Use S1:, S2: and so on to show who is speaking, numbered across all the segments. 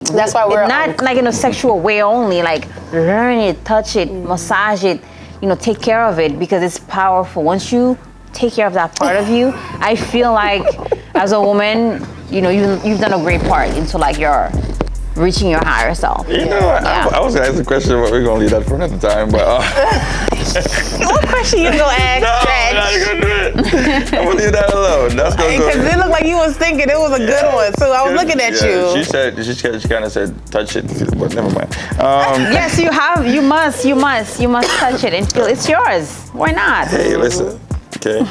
S1: That's why we're
S2: not like in a sexual way only. Like learn it, touch it, massage it. Take care of it because it's powerful. Once you take care of that part of you, I feel like as a woman, you've done a great part into like your reaching your higher self.
S3: I was gonna ask the question, but we're gonna leave that for another time. But
S1: what question you gonna ask?
S3: no, I'm not gonna do it. I'm gonna leave that alone. That's gonna go.
S1: Because it looked like you was thinking it was a good one, so I was looking at you.
S3: She kind of said touch it, but never mind.
S2: Yes, you must touch it and feel it's yours. Why not?
S3: Hey, listen. Okay.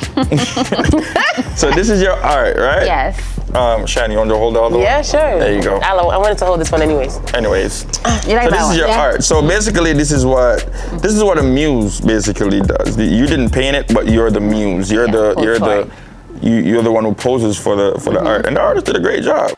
S3: So this is your art, right?
S2: Yes.
S3: Shani, you want to hold the other one?
S1: Yeah, sure.
S3: There you go.
S1: I wanted to hold this one anyways.
S2: You like
S3: so
S2: that
S3: this
S2: one?
S3: is your art. So basically, this is what a muse basically does. You didn't paint it, but you're the muse. You're the one who poses for the art, and the artist did a great job.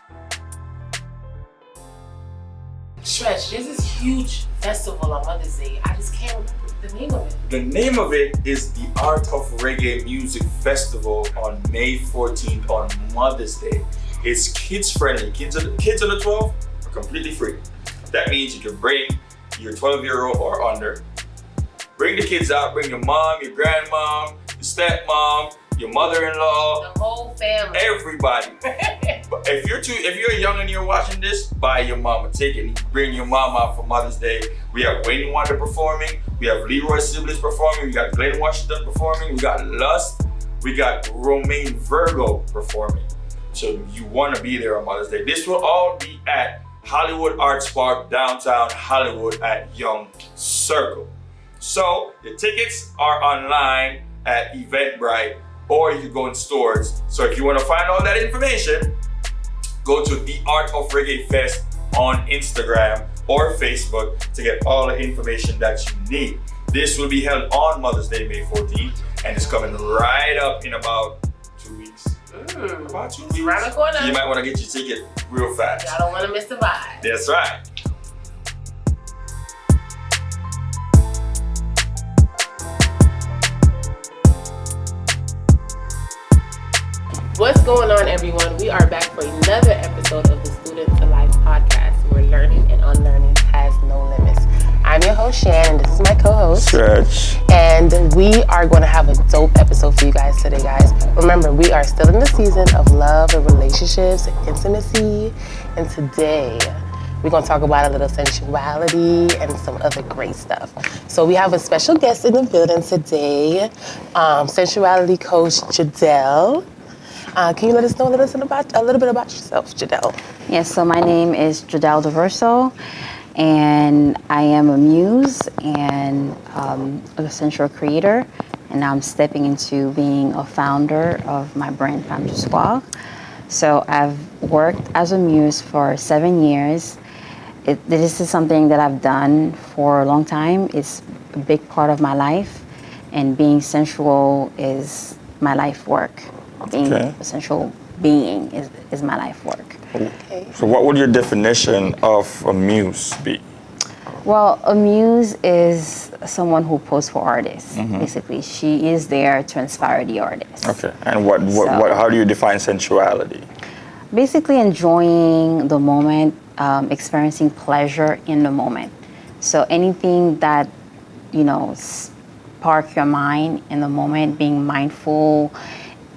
S4: Stretch, there's this huge festival on Mother's Day. I just can't remember the name of it.
S5: The name of it is the Art of Reggae Music Festival on May 14th on Mother's Day. It's kids friendly. Kids under 12 are completely free. That means you can bring your 12-year-old or under. Bring the kids out, bring your mom, your grandmom, your stepmom, your mother-in-law,
S4: The whole family.
S5: everybody. But if you're young and you're watching this, buy your mom a ticket and bring your mom out for Mother's Day. We have Wayne Wonder performing, we have Leroy Sibbles performing, we got Glenn Washington performing, we got Lust, we got Romaine Virgo performing. So you want to be there on Mother's Day. This will all be at Hollywood Arts Park, downtown Hollywood at Young Circle. So the tickets are online at Eventbrite, or you can go in stores. So if you want to find all that information, go to The Art of Reggae Fest on Instagram or Facebook to get all the information that you need. This will be held on Mother's Day, May 14th, and it's coming right up in about 2 weeks. About 2 weeks.
S4: Around the corner.
S5: So you might want to get your ticket real fast.
S4: Y'all don't want to miss the vibe.
S5: That's right.
S4: What's going on, everyone? We are back for another episode of the Student to Life podcast, where learning and unlearning has no limits. I'm your host, Shan, and this is my co-host,
S3: Stretch.
S4: and we are going to have a dope episode for you guys today, guys. Remember, we are still in the season of love and relationships and intimacy, and today we're going to talk about a little sensuality and some other great stuff. So we have a special guest in the building today, sensuality coach Jadelle. Can you let us know a little bit about yourself, Jadelle?
S2: Yes, so my name is Jadelle DeVerso, and I am a muse and a sensual creator, and now I'm stepping into being a founder of my brand, Femme du Soir. So I've worked as a muse for 7 years. This is something that I've done for a long time. It's a big part of my life, and being sensual is my life work. Being a sensual being is my life work.
S3: Okay. So what would your definition of a muse be?
S2: Well, a muse is someone who poses for artists. Basically, she is there to inspire the artist.
S3: Okay. And how do you define sensuality?
S2: Basically, enjoying the moment, experiencing pleasure in the moment. So anything that, spark your mind in the moment, being mindful,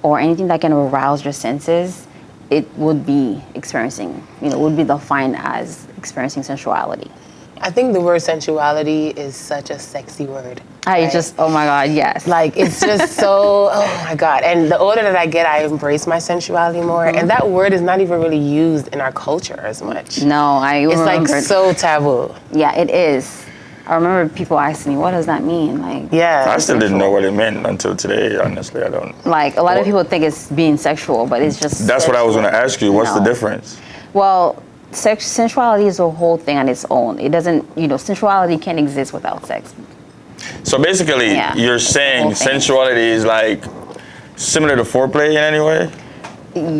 S2: or anything that can arouse your senses, it would be experiencing, would be defined as experiencing sensuality.
S1: I think the word sensuality is such a sexy word.
S2: Oh my God, yes.
S1: Like, it's just so, oh my God. And the older that I get, I embrace my sensuality more. And that word is not even really used in our culture as much.
S2: No,
S1: It's like so taboo.
S2: Yeah, it is. I remember people asking me, what does that mean? Like,
S1: yeah.
S3: I still didn't know what it meant until today, honestly. I don't.
S2: Like, a lot of people think it's being sexual, but it's just
S3: That's
S2: sexual.
S3: what I was going to ask you. What's the difference?
S2: Well, sensuality is a whole thing on its own. It doesn't, sensuality can't exist without sex.
S3: So basically, you're saying sensuality is like similar to foreplay in any way?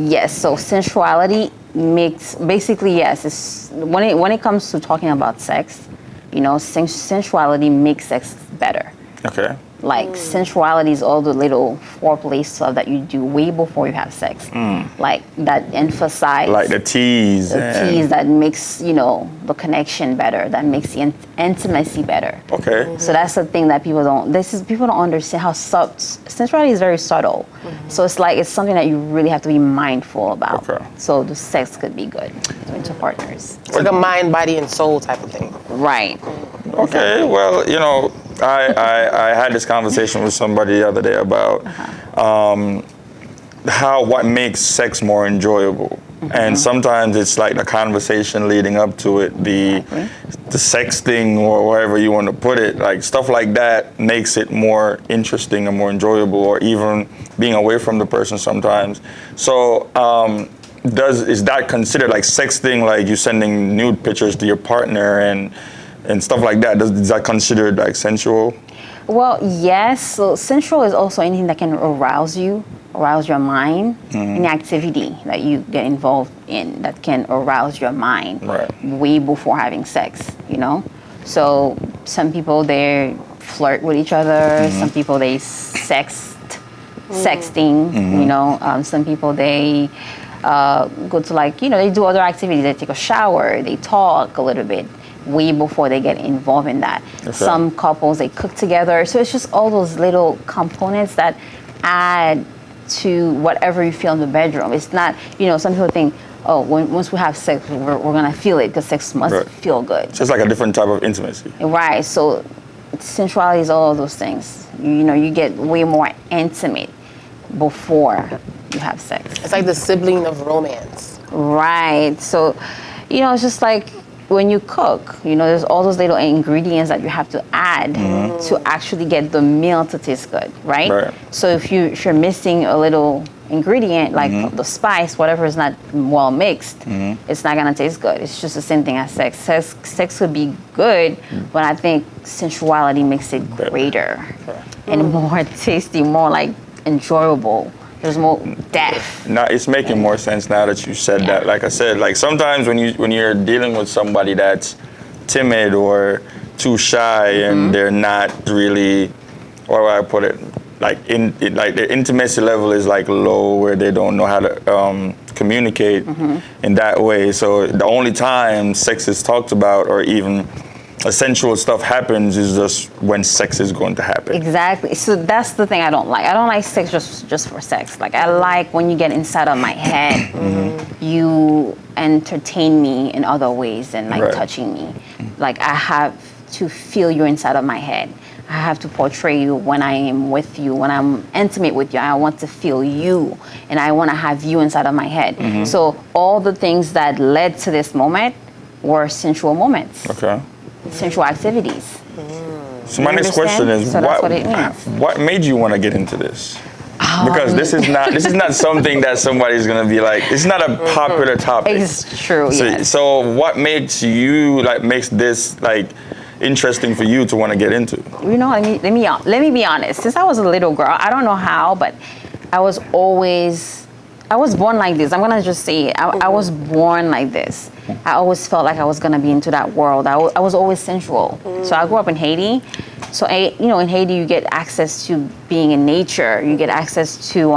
S2: Yes, so sensuality makes, basically, yes, it's, when it comes to talking about sex, sensuality makes sex better.
S3: Okay.
S2: Like sensuality is all the little foreplay stuff that you do way before you have sex. Like that emphasize.
S3: Like the tease.
S2: Tease that makes, the connection better, that makes the intimacy better.
S3: Okay.
S2: So that's the thing that people don't understand how sensuality is very subtle. So it's something that you really have to be mindful about.
S3: Okay.
S2: So the sex could be good between two partners.
S1: It's like a mind, body, and soul type of thing.
S2: Right.
S3: Okay, well, I had this conversation with somebody the other day about what makes sex more enjoyable. And sometimes it's like the conversation leading up to it, the sexting or wherever you want to put it, like stuff like that makes it more interesting and more enjoyable, or even being away from the person sometimes. So is that considered like sexting, like you sending nude pictures to your partner and stuff like that? Is that considered like sensual?
S2: Well, yes. So sensual is also anything that can arouse your mind, any activity that you get involved in that can arouse your mind way before having sex, So some people, they flirt with each other. Some people, they sexting, some people, they go to they do other activities. They take a shower, they talk a little bit way before they get involved in that. Okay. Some couples, they cook together. So it's just all those little components that add to whatever you feel in the bedroom. It's not, some people think, once we have sex, we're going to feel it because sex must feel good.
S3: So it's like a different type of intimacy.
S2: Right. So sensuality is all of those things. You get way more intimate before you have sex.
S1: It's like the sibling of romance.
S2: Right. So, it's just like when you cook, there's all those little ingredients that you have to add to actually get the meal to taste good, right? So if you're missing a little ingredient, like the spice, whatever is not well mixed, it's not gonna taste good. It's just the same thing as sex. Sex could be good, but I think sensuality makes it greater and more tasty, more like enjoyable. There's more depth.
S3: Now it's making more sense now that you said that. Like I said, like sometimes when you're dealing with somebody that's timid or too shy and they're not really, what do I put it? Like their intimacy level is like low, where they don't know how to communicate in that way. So the only time sex is talked about, or even sensual stuff happens, is just when sex is going to happen.
S2: Exactly. So that's the thing I don't like. I don't like sex just for sex. Like I like when you get inside of my head, you entertain me in other ways than like touching me. Like I have to feel you inside of my head. I have to portray you when I am with you, when I'm intimate with you. I want to feel you, and I want to have you inside of my head. So all the things that led to this moment were sensual moments.
S3: Okay.
S2: Sensual activities.
S3: So my next question is,
S2: so that's what it means.
S3: What made you want to get into this? Because this is not something that somebody's gonna be like. It's not a popular topic.
S2: It's true.
S3: So what makes this like interesting for you to want to get into?
S2: Let me be honest. Since I was a little girl, I don't know how, but I was born like this. I'm gonna just say it. I was born like this. I always felt like I was gonna be into that world. I was always sensual. So I grew up in Haiti. So in Haiti, you get access to being in nature. You get access to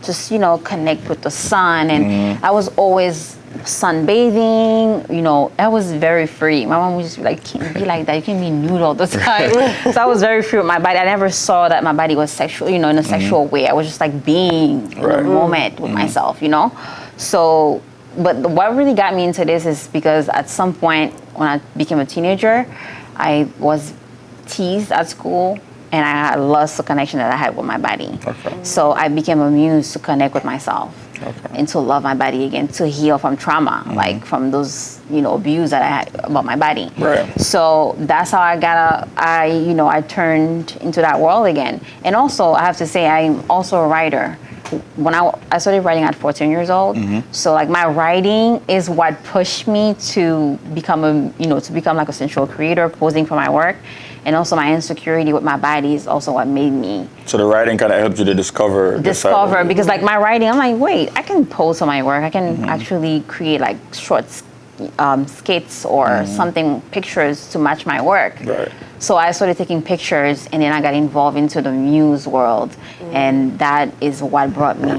S2: just connect with the sun. And I was always sunbathing. I was very free. My mom would just be like, "You can't be like that. You can't be nude all the time." So I was very free with my body. I never saw that my body was sexual, in a sexual way. I was just like being in the moment with myself, So, but what really got me into this is because at some point when I became a teenager, I was teased at school, and I lost the connection that I had with my body. Okay. So I became a muse to connect with myself. Okay. And to love my body again, to heal from trauma, like from those, abuse that I had about my body. Right. So that's how I turned into that world again. And also, I have to say, I'm also a writer. When I started writing at 14 years old, so like my writing is what pushed me to become like a sensual creator, posing for my work. And also my insecurity with my body is also what made me.
S3: So the writing kind of helped you to discover,
S2: because like my writing, I'm like, wait, I can pose for my work. I can actually create like short skits or something, pictures to match my work. Right. So I started taking pictures, and then I got involved into the muse world, and that is what brought me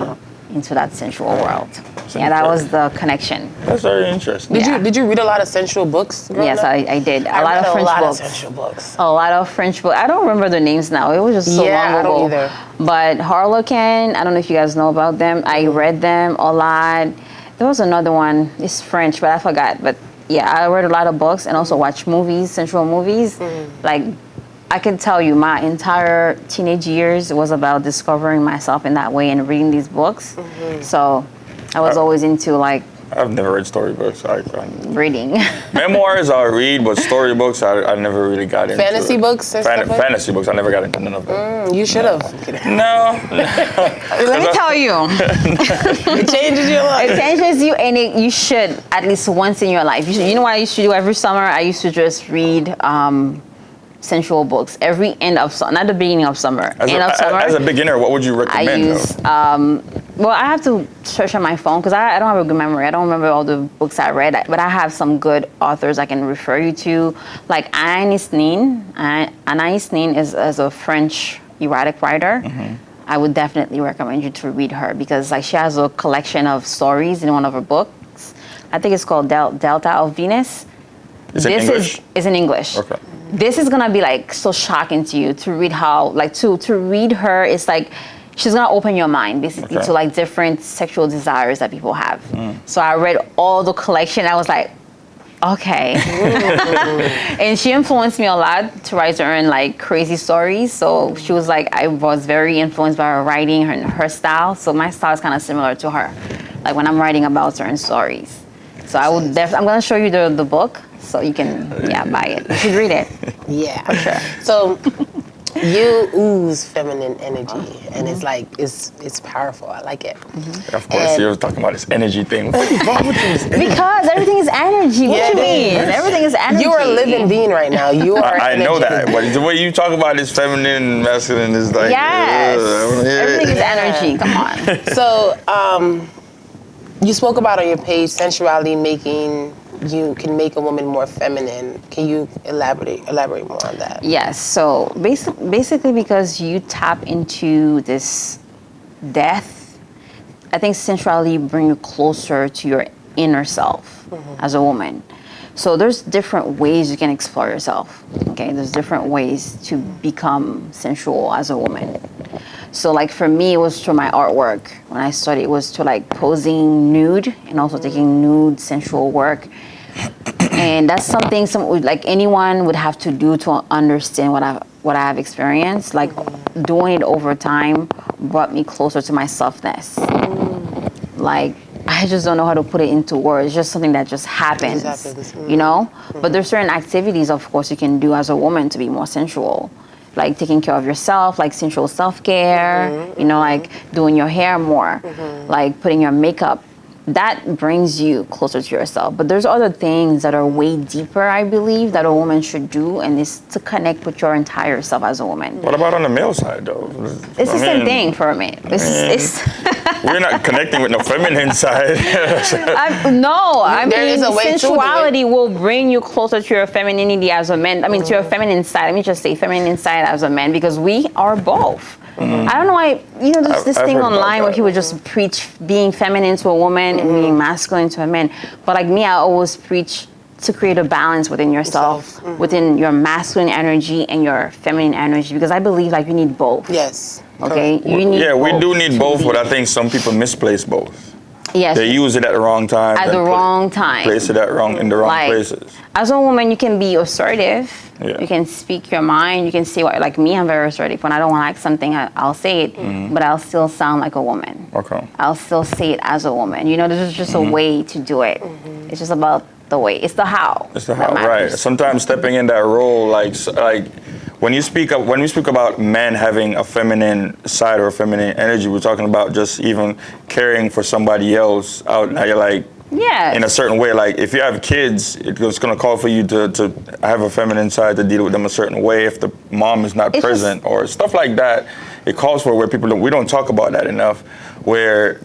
S2: into that sensual world. Yeah, that was the connection.
S3: That's very interesting.
S1: Did you read a lot of sensual books growing
S2: Yes,
S1: up?
S2: I did.
S1: I
S2: A lot
S1: read
S2: of French
S1: a lot
S2: books.
S1: of sensual books.
S2: A lot of French books. I don't remember the names now. It was just so long ago.
S1: I don't either.
S2: But Harlequin, I don't know if you guys know about them. I read them a lot. There was another one. It's French, but I forgot. But yeah, I read a lot of books and also watched movies, sensual movies. Like, I can tell you my entire teenage years was about discovering myself in that way and reading these books. So I was always into like
S3: I've never read storybooks.
S2: reading.
S3: Memoirs I'll read, but storybooks I never really got into.
S1: Fantasy books and stuff like
S3: Fantasy books, I never got into none of them.
S1: You should have.
S3: No.
S2: Let me tell you.
S1: It changes your life.
S2: It changes you, and you should at least once in your life. You know what I used to do every summer? I used to just read sensual books every end of summer, not the beginning of summer.
S3: As a beginner, what would you recommend?
S2: I use, well, I have to search on my phone because I don't have a good memory. I don't remember all the books I read, but I have some good authors I can refer you to, like Anaïs Nin. Anaïs Nin is a French erotic writer. I would definitely recommend you to read her because like she has a collection of stories in one of her books. I think it's called Delta of Venus.
S3: Is it English?
S2: Is in English.
S3: Okay.
S2: This is gonna be like so shocking to you to read how like to read her. It's like she's gonna open your mind basically to like different sexual desires that people have. So I read all the collection. I was like, okay. And she influenced me a lot to write her own like crazy stories. So she was like, I was very influenced by her writing, her style. So my style is kind of similar to her. Like when I'm writing about certain stories. So I would I'm gonna show you the book so you can buy it. You should read it.
S1: Yeah.
S2: For sure.
S1: So you ooze feminine energy, and it's like it's powerful. I like it.
S3: Of course, you're talking about this energy thing. What's wrong with this?
S2: Because everything is energy. What do you mean? Everything is energy.
S1: You are a living being right now. You are.
S3: I know
S1: energy.
S3: that, but the way you talk about this feminine and masculine is like
S2: Yes. Everything is
S1: Yeah.
S2: energy. Come on.
S1: So, you spoke about on your page sensuality you can make a woman more feminine. Can you elaborate more on that?
S2: Yes. So basically, because you tap into this depth, I think sensuality brings you closer to your inner self as a woman. So there's different ways you can explore yourself. Okay, there's different ways to become sensual as a woman. So like for me, it was through my artwork. When I studied, it was to like posing nude and also taking nude sensual work. And that's something like anyone would have to do to understand what I have experienced. Like doing it over time brought me closer to my softness. Like I just don't know how to put it into words. It's just something that just happens, you know? But there's certain activities, of course, you can do as a woman to be more sensual. Like taking care of yourself, like sensual self-care, you know, like doing your hair more, like putting your makeup. That brings you closer to yourself. But there's other things that are way deeper, I believe, that a woman should do, and it's to connect with your entire self as a woman.
S3: What about on the male side, though?
S2: It's the same thing for me.
S3: We're not connecting with the feminine side.
S2: I
S1: There is
S2: mean,
S1: a way to do it.
S2: sensuality will bring you closer to your femininity as a man. I mean, to your feminine side. Let me just say feminine side as a man, because we are both. I don't know why, you know, there's this
S3: I've
S2: thing
S3: heard about
S2: online where
S3: that.
S2: people just preach being feminine to a woman and being masculine to a man. But like me, I always preach to create a balance within yourself, within your masculine energy and your feminine energy, because I believe like you need both.
S1: Yes.
S2: Okay? You need
S3: we
S2: both
S3: do need
S2: to
S3: both,
S2: be-
S3: but I think some people misplace both.
S2: Yes.
S3: They use it at the wrong time.
S2: At the wrong time.
S3: Place it in the wrong
S2: Like,
S3: places.
S2: As a woman, you can be assertive.
S3: Yeah.
S2: You can speak your mind. You can say what, like me, I'm very assertive. When I don't like something, I'll say it, but I'll still sound like a woman.
S3: Okay.
S2: I'll still say it as a woman. You know, there's just a way to do it. It's just about the way. It's the how.
S3: It's the
S2: that
S3: how, right?
S2: matters.
S3: Sometimes stepping in that role, like when we speak about men having a feminine side or a feminine energy, we're talking about just even caring for somebody else out. Now you're like,
S2: Yeah.
S3: in a certain way, like if you have kids, it's going to call for you to have a feminine side to deal with them a certain way if the mom is not
S2: It's
S3: present or stuff like that. It calls for where we don't talk about that enough, where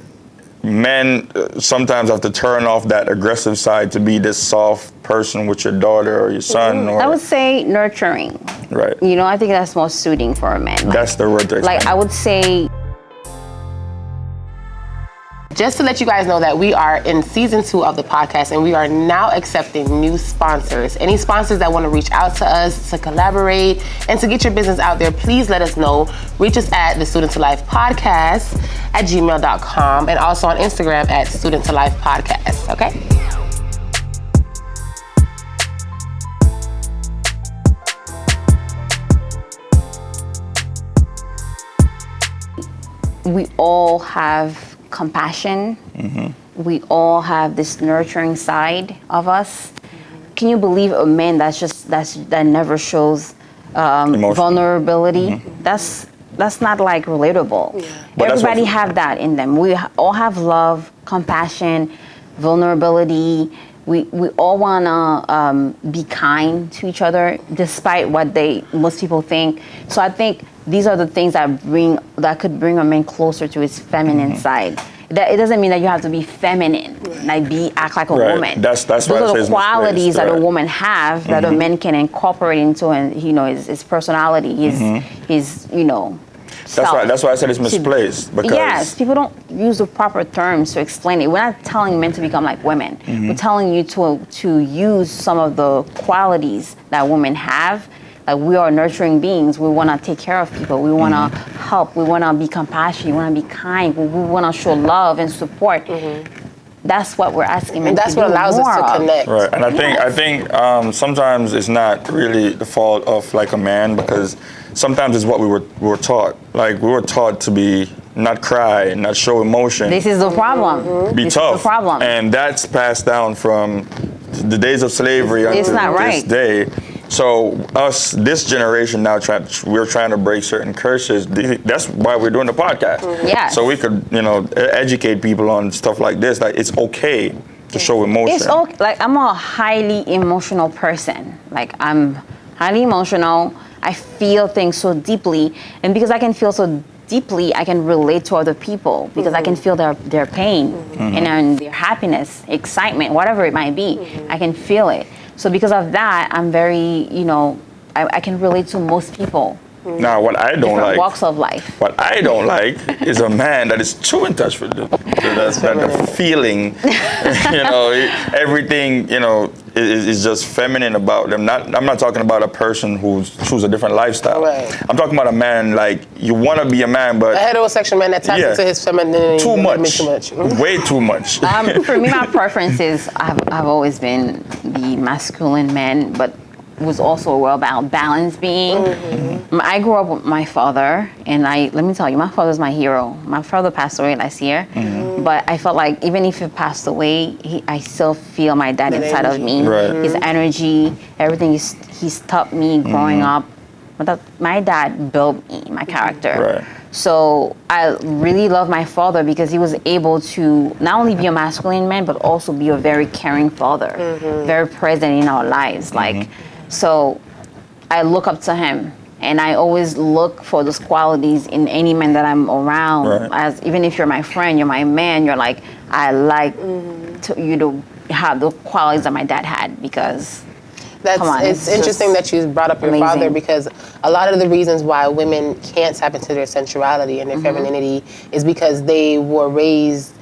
S3: men sometimes have to turn off that aggressive side to be this soft person with your daughter or your son. Or
S2: I would say nurturing.
S3: right.
S2: You know, I think that's more suiting for a man.
S3: That's the word to explain.
S2: Like I would say.
S1: Just to let you guys know that we are in season 2 of the podcast and we are now accepting new sponsors. Any sponsors that want to reach out to us to collaborate and to get your business out there, please let us know. Reach us at the Student to Life Podcast at gmail.com and also on Instagram at Student to Life Podcast, okay?
S2: We all have compassion. We all have this nurturing side of us. Can you believe a man that never shows vulnerability? That's not like relatable. Everybody have that in them. We all have love, compassion, vulnerability. We all wanna be kind to each other, despite what most people think. So I think these are the things that could bring a man closer to his feminine side. It doesn't mean that you have to be feminine, like act like a woman.
S3: That's
S2: Those
S3: why
S2: are the qualities that a
S3: right.
S2: woman have that a man can incorporate into, and his personality, his
S3: That's why I said it's misplaced. Because
S2: yes, people don't use the proper terms to explain it. We're not telling men to become like women. We're telling you to use some of the qualities that women have. Like we are nurturing beings. We want to take care of people. We want to help. We want to be compassionate. We want to be kind. We want to show love and support. That's what we're asking men
S1: And that's
S2: to
S1: what
S2: do
S1: allows us
S2: more
S1: to
S2: of.
S1: connect.
S3: Right, and I think sometimes it's not really the fault of like a man, because sometimes it's what we were taught. Like we were taught to be not cry, not show emotion,
S2: This is the problem.
S3: be
S2: This
S3: tough,
S2: is the problem.
S3: and that's passed down from the days of slavery
S2: It's
S3: until
S2: not right.
S3: this day. So this generation now, we're trying to break certain curses. That's why we're doing the podcast.
S2: Yes.
S3: So we could, educate people on stuff like this. Like it's okay to show emotion.
S2: It's okay. Like I'm a highly emotional person. Like I'm highly emotional. I feel things so deeply, and because I can feel so deeply, I can relate to other people because I can feel their pain and their happiness, excitement, whatever it might be. I can feel it. So because of that, I'm very, I can relate to most people.
S3: Now, what I don't
S2: Different
S3: like,
S2: walks of life.
S3: what I don't like is a man that is too in touch with the feeling. Everything, is just feminine about them. I'm not talking about a person who's choose a different lifestyle.
S1: Right.
S3: I'm talking about a man like you want to be a man, but
S1: A heterosexual man that taps
S3: Yeah.
S1: into his femininity.
S3: too much,
S1: Too much.
S3: way too much.
S2: For me, my preferences, I've always been the masculine man, but was also well balanced being. I grew up with my father, and let me tell you, my father's my hero. My father passed away last year, but I felt like even if he passed away, I still feel my dad
S1: That
S2: inside of
S1: energy.
S2: me.
S3: Right.
S2: His energy, everything he's taught me growing up. But my dad built me, my character.
S3: Right.
S2: So I really love my father because he was able to not only be a masculine man, but also be a very caring father, very present in our lives. So I look up to him, and I always look for those qualities in any man that I'm around.
S3: Right.
S2: As even if you're my friend, you're my man, you're like, I like you to have the qualities that my dad had because. Come on,
S1: It's
S2: it's
S1: interesting
S2: just
S1: that you brought up your
S2: amazing.
S1: father, because a lot of the reasons why women can't tap into their sensuality and their femininity is because they were raised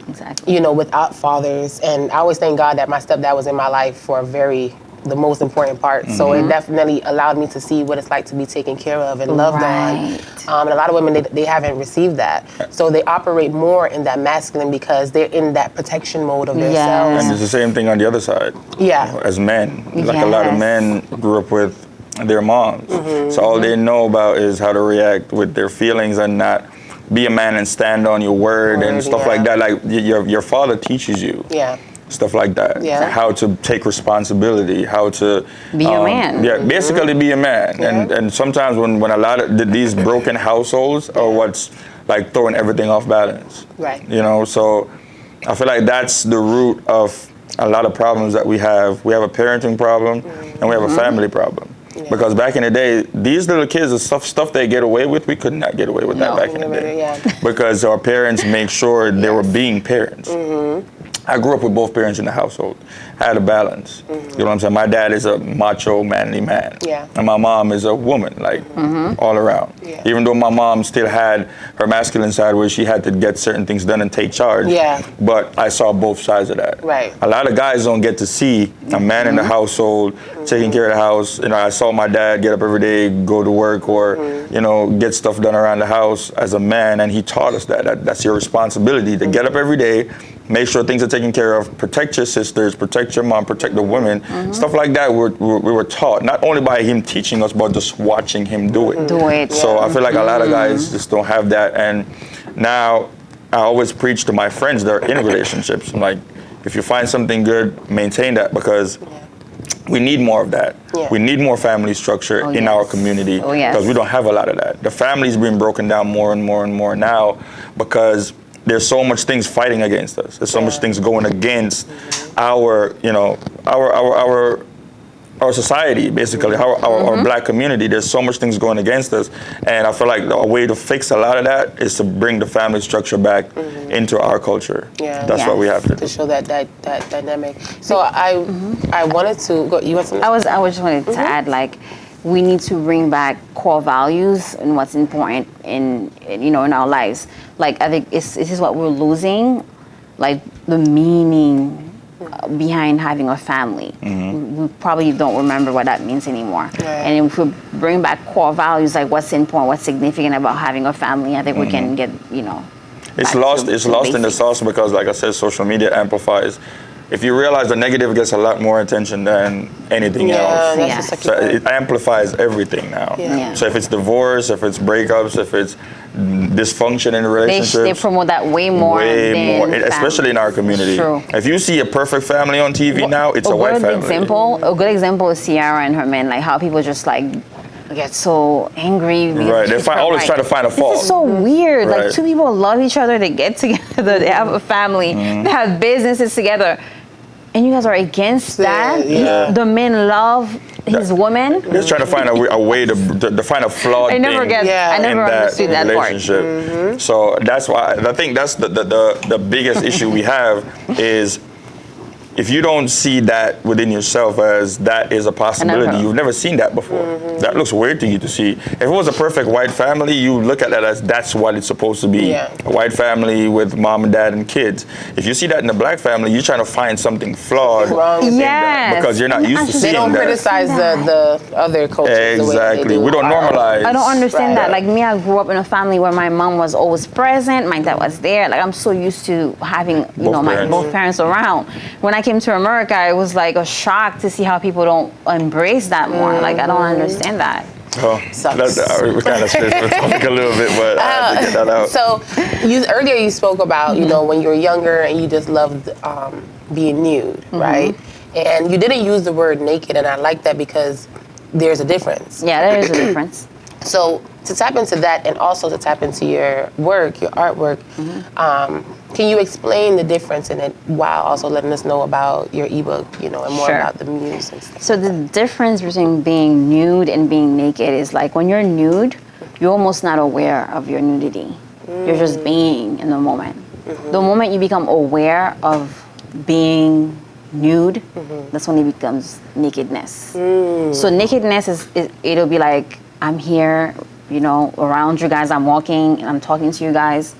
S2: Exactly.
S1: without fathers. And I always thank God that my stepdad was in my life for the most important part. So it definitely allowed me to see what it's like to be taken care of and loved
S2: Right.
S1: on. And a lot of women, they haven't received that. So they operate more in that masculine because they're in that protection mode of
S2: Yes.
S1: themselves.
S3: And it's the same thing on the other side.
S1: Yeah.
S3: As men, like a lot of
S2: Yes.
S3: men grew up with their moms, so all they know about is how to react with their feelings and not be a man and stand on your word and stuff like that. Like your father teaches you.
S1: Yeah.
S3: Stuff like that.
S1: Yeah.
S3: How to take responsibility, how to
S2: Be a man.
S3: Yeah, basically be a man.
S1: Yeah.
S3: And sometimes when a lot of these broken households are what's like throwing everything off balance.
S1: Right.
S3: So I feel like that's the root of a lot of problems that we have. We have a parenting problem and we have a family problem. Because back in the day, these little kids, the stuff they get away with, we could not get away with that back in the day.
S1: Yeah.
S3: Because our parents made sure they were being parents. I grew up with both parents in the household. I had a balance. You know what I'm saying? My dad is a macho, manly man.
S1: Yeah.
S3: And my mom is a woman, like, all around.
S1: Yeah.
S3: Even though my mom still had her masculine side where she had to get certain things done and take charge.
S1: Yeah.
S3: But I saw both sides of that.
S1: Right.
S3: A lot of guys don't get to see a man in the household taking care of the house. You know, I saw my dad get up every day, go to work, or, you know, get stuff done around the house as a man, and he taught us that's your responsibility, to get up every day, make sure things are taken care of, protect your sisters, protect your mom, protect the women, stuff like that. We were taught, not only by him teaching us, but just watching him do it. So I feel like a lot of guys just don't have that. And now I always preach to my friends that are in relationships. I'm like, if you find something good, maintain that, because we need more of that.
S1: Yeah.
S3: We need more family structure in our community, because we don't have a lot of that. The family's been broken down more and more and more now, because there's so much things fighting against us. There's so much things going against our, you know, our society, basically, our black community. There's so much things going against us, and I feel like a way to fix a lot of that is to bring the family structure back into our culture.
S1: Yeah.
S3: That's what we have to do.
S1: To show that dynamic. So I wanted to go. You want something?
S2: I just wanted to add, like, we need to bring back core values and what's important in our lives. Like, I think this is what we're losing, like the meaning behind having a family. We probably don't remember what that means anymore.
S1: Right.
S2: And if we bring back core values, like what's important, what's significant about having a family, I think we can get,
S3: It's lost in the sauce, because, like I said, social media amplifies. If you realize the negative gets a lot more attention than anything else.
S1: That's just
S3: So it amplifies everything now.
S1: Yeah.
S3: So if it's divorce, if it's breakups, if it's dysfunction in relationships,
S2: they promote that way more than
S3: especially in our community.
S2: True.
S3: If you see a perfect family on TV now, it's a white family.
S2: A good example is Ciara and her man, like how people just like get so angry.
S3: Right, they always try to find a fault.
S2: This is so weird.
S3: Right.
S2: Like, two people love each other, they get together, they have a family, they have businesses together, and you guys are against that?
S3: Yeah.
S2: The men love his woman?
S3: They're trying to find a way to find a flawed
S2: I never
S3: thing
S2: understood that part.
S3: relationship. So that's why I think that's the biggest issue we have is, if you don't see that within yourself as that is a possibility, you've never seen that before. That looks weird to you to see. If it was a perfect white family, you look at that as that's what it's supposed to be.
S1: Yeah.
S3: A white family with mom and dad and kids. If you see that in a black family, you're trying to find something flawed in that, because you're not used to seeing that.
S1: They don't criticize the other cultures.
S3: Exactly. We don't normalize.
S2: I don't understand that.
S3: Right.
S2: Like me, I grew up in a family where my mom was always present, my dad was there. Like, I'm so used to having, both parents around. When I came to America, it was like a shock to see how people don't embrace that more. Like, I don't understand that.
S3: Oh, we kind of switched the topic a little bit, but I had to get that out.
S1: So, earlier you spoke about, when you were younger and you just loved being nude, right? And you didn't use the word naked, and I like that because there's a difference.
S2: Yeah, there is a difference.
S1: So, to tap into that and also to tap into your work, your artwork, can you explain the difference in it while also letting us know about your ebook, and more about the muse and stuff?
S2: So the difference between being nude and being naked is, like, when you're nude, you're almost not aware of your nudity. You're just being in the moment. The moment you become aware of being nude, that's when it becomes nakedness. So nakedness it'll be like, I'm here, around you guys, I'm walking and I'm talking to you guys.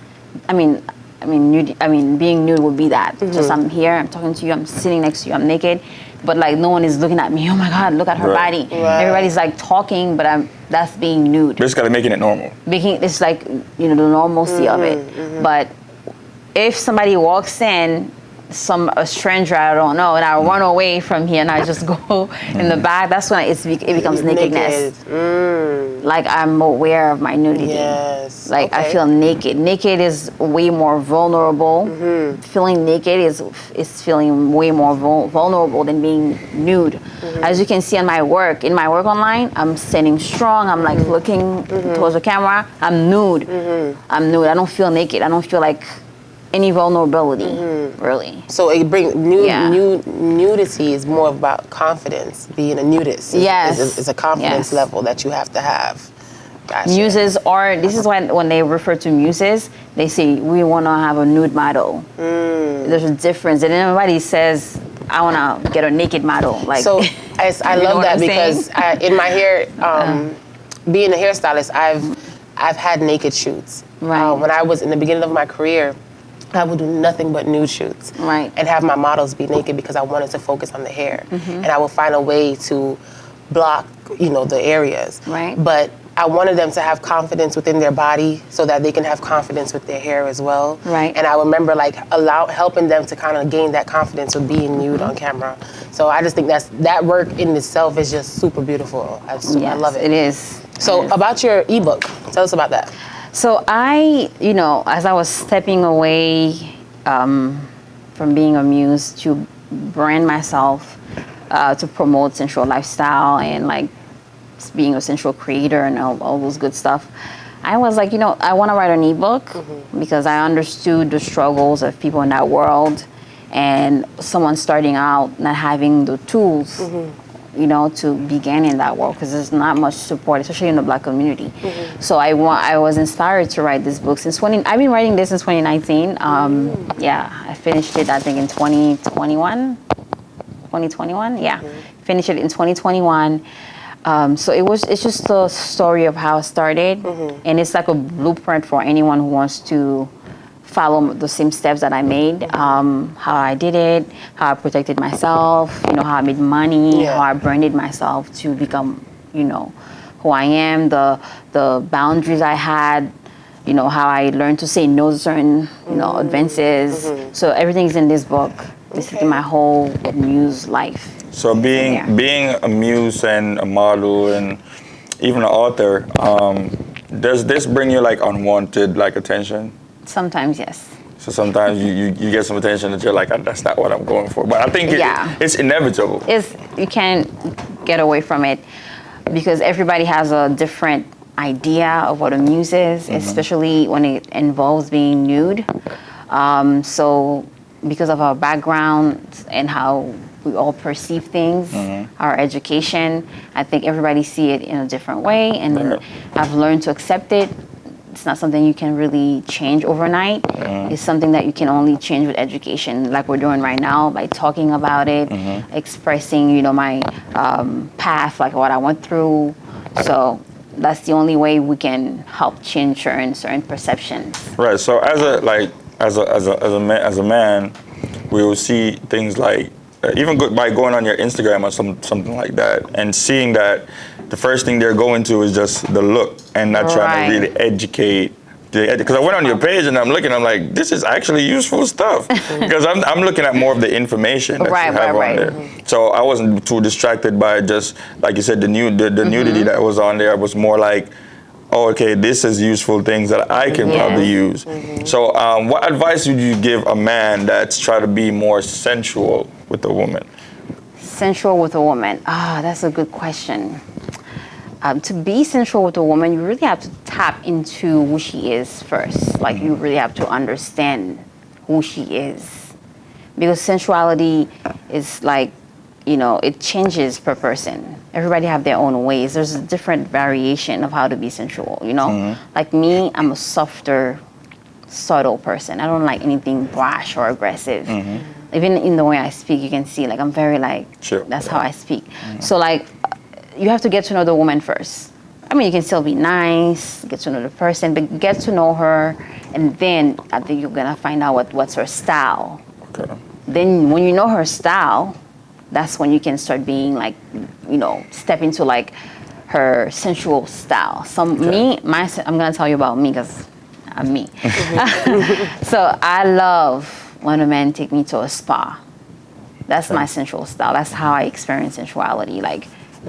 S2: Being nude would be that. Just, I'm here, I'm talking to you, I'm sitting next to you, I'm naked, but like no one is looking at me. Oh my God, look at her body. Right. Everybody's like talking, but that's being nude.
S3: Basically making it normal.
S2: It's like, the normalcy of it. But if somebody walks in, a stranger I don't know, and I run away from here and I just go in the back, that's when it becomes nakedness. Like, I'm aware of my nudity.
S1: Yes.
S2: Like, I feel naked. Naked is way more vulnerable. Feeling naked is feeling way more vulnerable than being nude. As you can see in my work online, I'm standing strong. I'm like looking towards the camera. I'm nude. I'm nude. I don't feel naked. I don't feel like any vulnerability, really.
S1: So it brings
S2: Yeah.
S1: nudity is more about confidence. Being a nudist is a confidence level that you have to have. Gotcha.
S2: Muses are, this is when they refer to muses, they say, we want to have a nude model. There's a difference. And everybody says, I want to get a naked model. Like,
S1: so I love that because in my hair, being a hairstylist, I've had naked shoots.
S2: Right.
S1: When I was in the beginning of my career, I would do nothing but nude shoots.
S2: Right.
S1: And have my models be naked because I wanted to focus on the hair. And I would find a way to block, the areas.
S2: Right.
S1: But I wanted them to have confidence within their body so that they can have confidence with their hair as well.
S2: Right.
S1: And I remember helping them to kind of gain that confidence with being nude on camera. So I just think that work in itself is just super beautiful. I love it.
S2: It is.
S1: So about your ebook, tell us about that.
S2: So I, as I was stepping away from being a muse to brand myself, to promote sensual lifestyle and like being a sensual creator and all those good stuff, I was like, I want to write an ebook because I understood the struggles of people in that world and someone starting out not having the tools, to begin in that world because there's not much support, especially in the Black community. So I was inspired to write this book since I've been writing this since 2019. I finished it I think in 2021. Finished it in 2021. So it's just a story of how it started, and it's like a blueprint for anyone who wants to follow the same steps that I made, how I did it, how I protected myself, how I made money, how I branded myself to become, who I am, the boundaries I had, how I learned to say no to certain, advances. So everything's in this book. This is my whole muse life.
S3: So being a muse and a model and even an author, does this bring you like unwanted attention?
S2: Sometimes, yes.
S3: So sometimes you get some attention that you're like, that's not what I'm going for. But I think it's inevitable.
S2: You can't get away from it because everybody has a different idea of what a muse is, especially when it involves being nude. So because of our background and how we all perceive things, our education, I think everybody see it in a different way, and I've learned to accept it. It's not something you can really change overnight. It's something that you can only change with education, like we're doing right now, by talking about it, expressing, my path, like what I went through. So that's the only way we can help change certain perceptions.
S3: Right. So as a man, we will see things like even by going on your Instagram or something like that, and seeing that the first thing they're going to is just the look and not trying to really educate. Because I went on your page and I'm like, this is actually useful stuff. Because I'm looking at more of the information that you have on there. So I wasn't too distracted by just, like you said, the nudity that was on there. I was more like, oh, okay, this is useful things that I can probably use. So what advice would you give a man that's trying to be more sensual with a woman?
S2: Sensual with a woman? That's a good question. To be sensual with a woman, you really have to tap into who she is first. Like, you really have to understand who she is. Because sensuality is like, it changes per person. Everybody have their own ways. There's a different variation of how to be sensual, Like me, I'm a softer, subtle person. I don't like anything brash or aggressive. Even in the way I speak, you can see, like, I'm very, that's how I speak. So, you have to get to know the woman first. I mean, you can still be nice, get to know the person, but get to know her, and then I think you're gonna find out what's her style.
S3: Okay.
S2: Then when you know her style, that's when you can start being step into her sensual style. I'm gonna tell you about me because I'm me. So I love when a man take me to a spa. That's my sensual style. That's how I experience sensuality.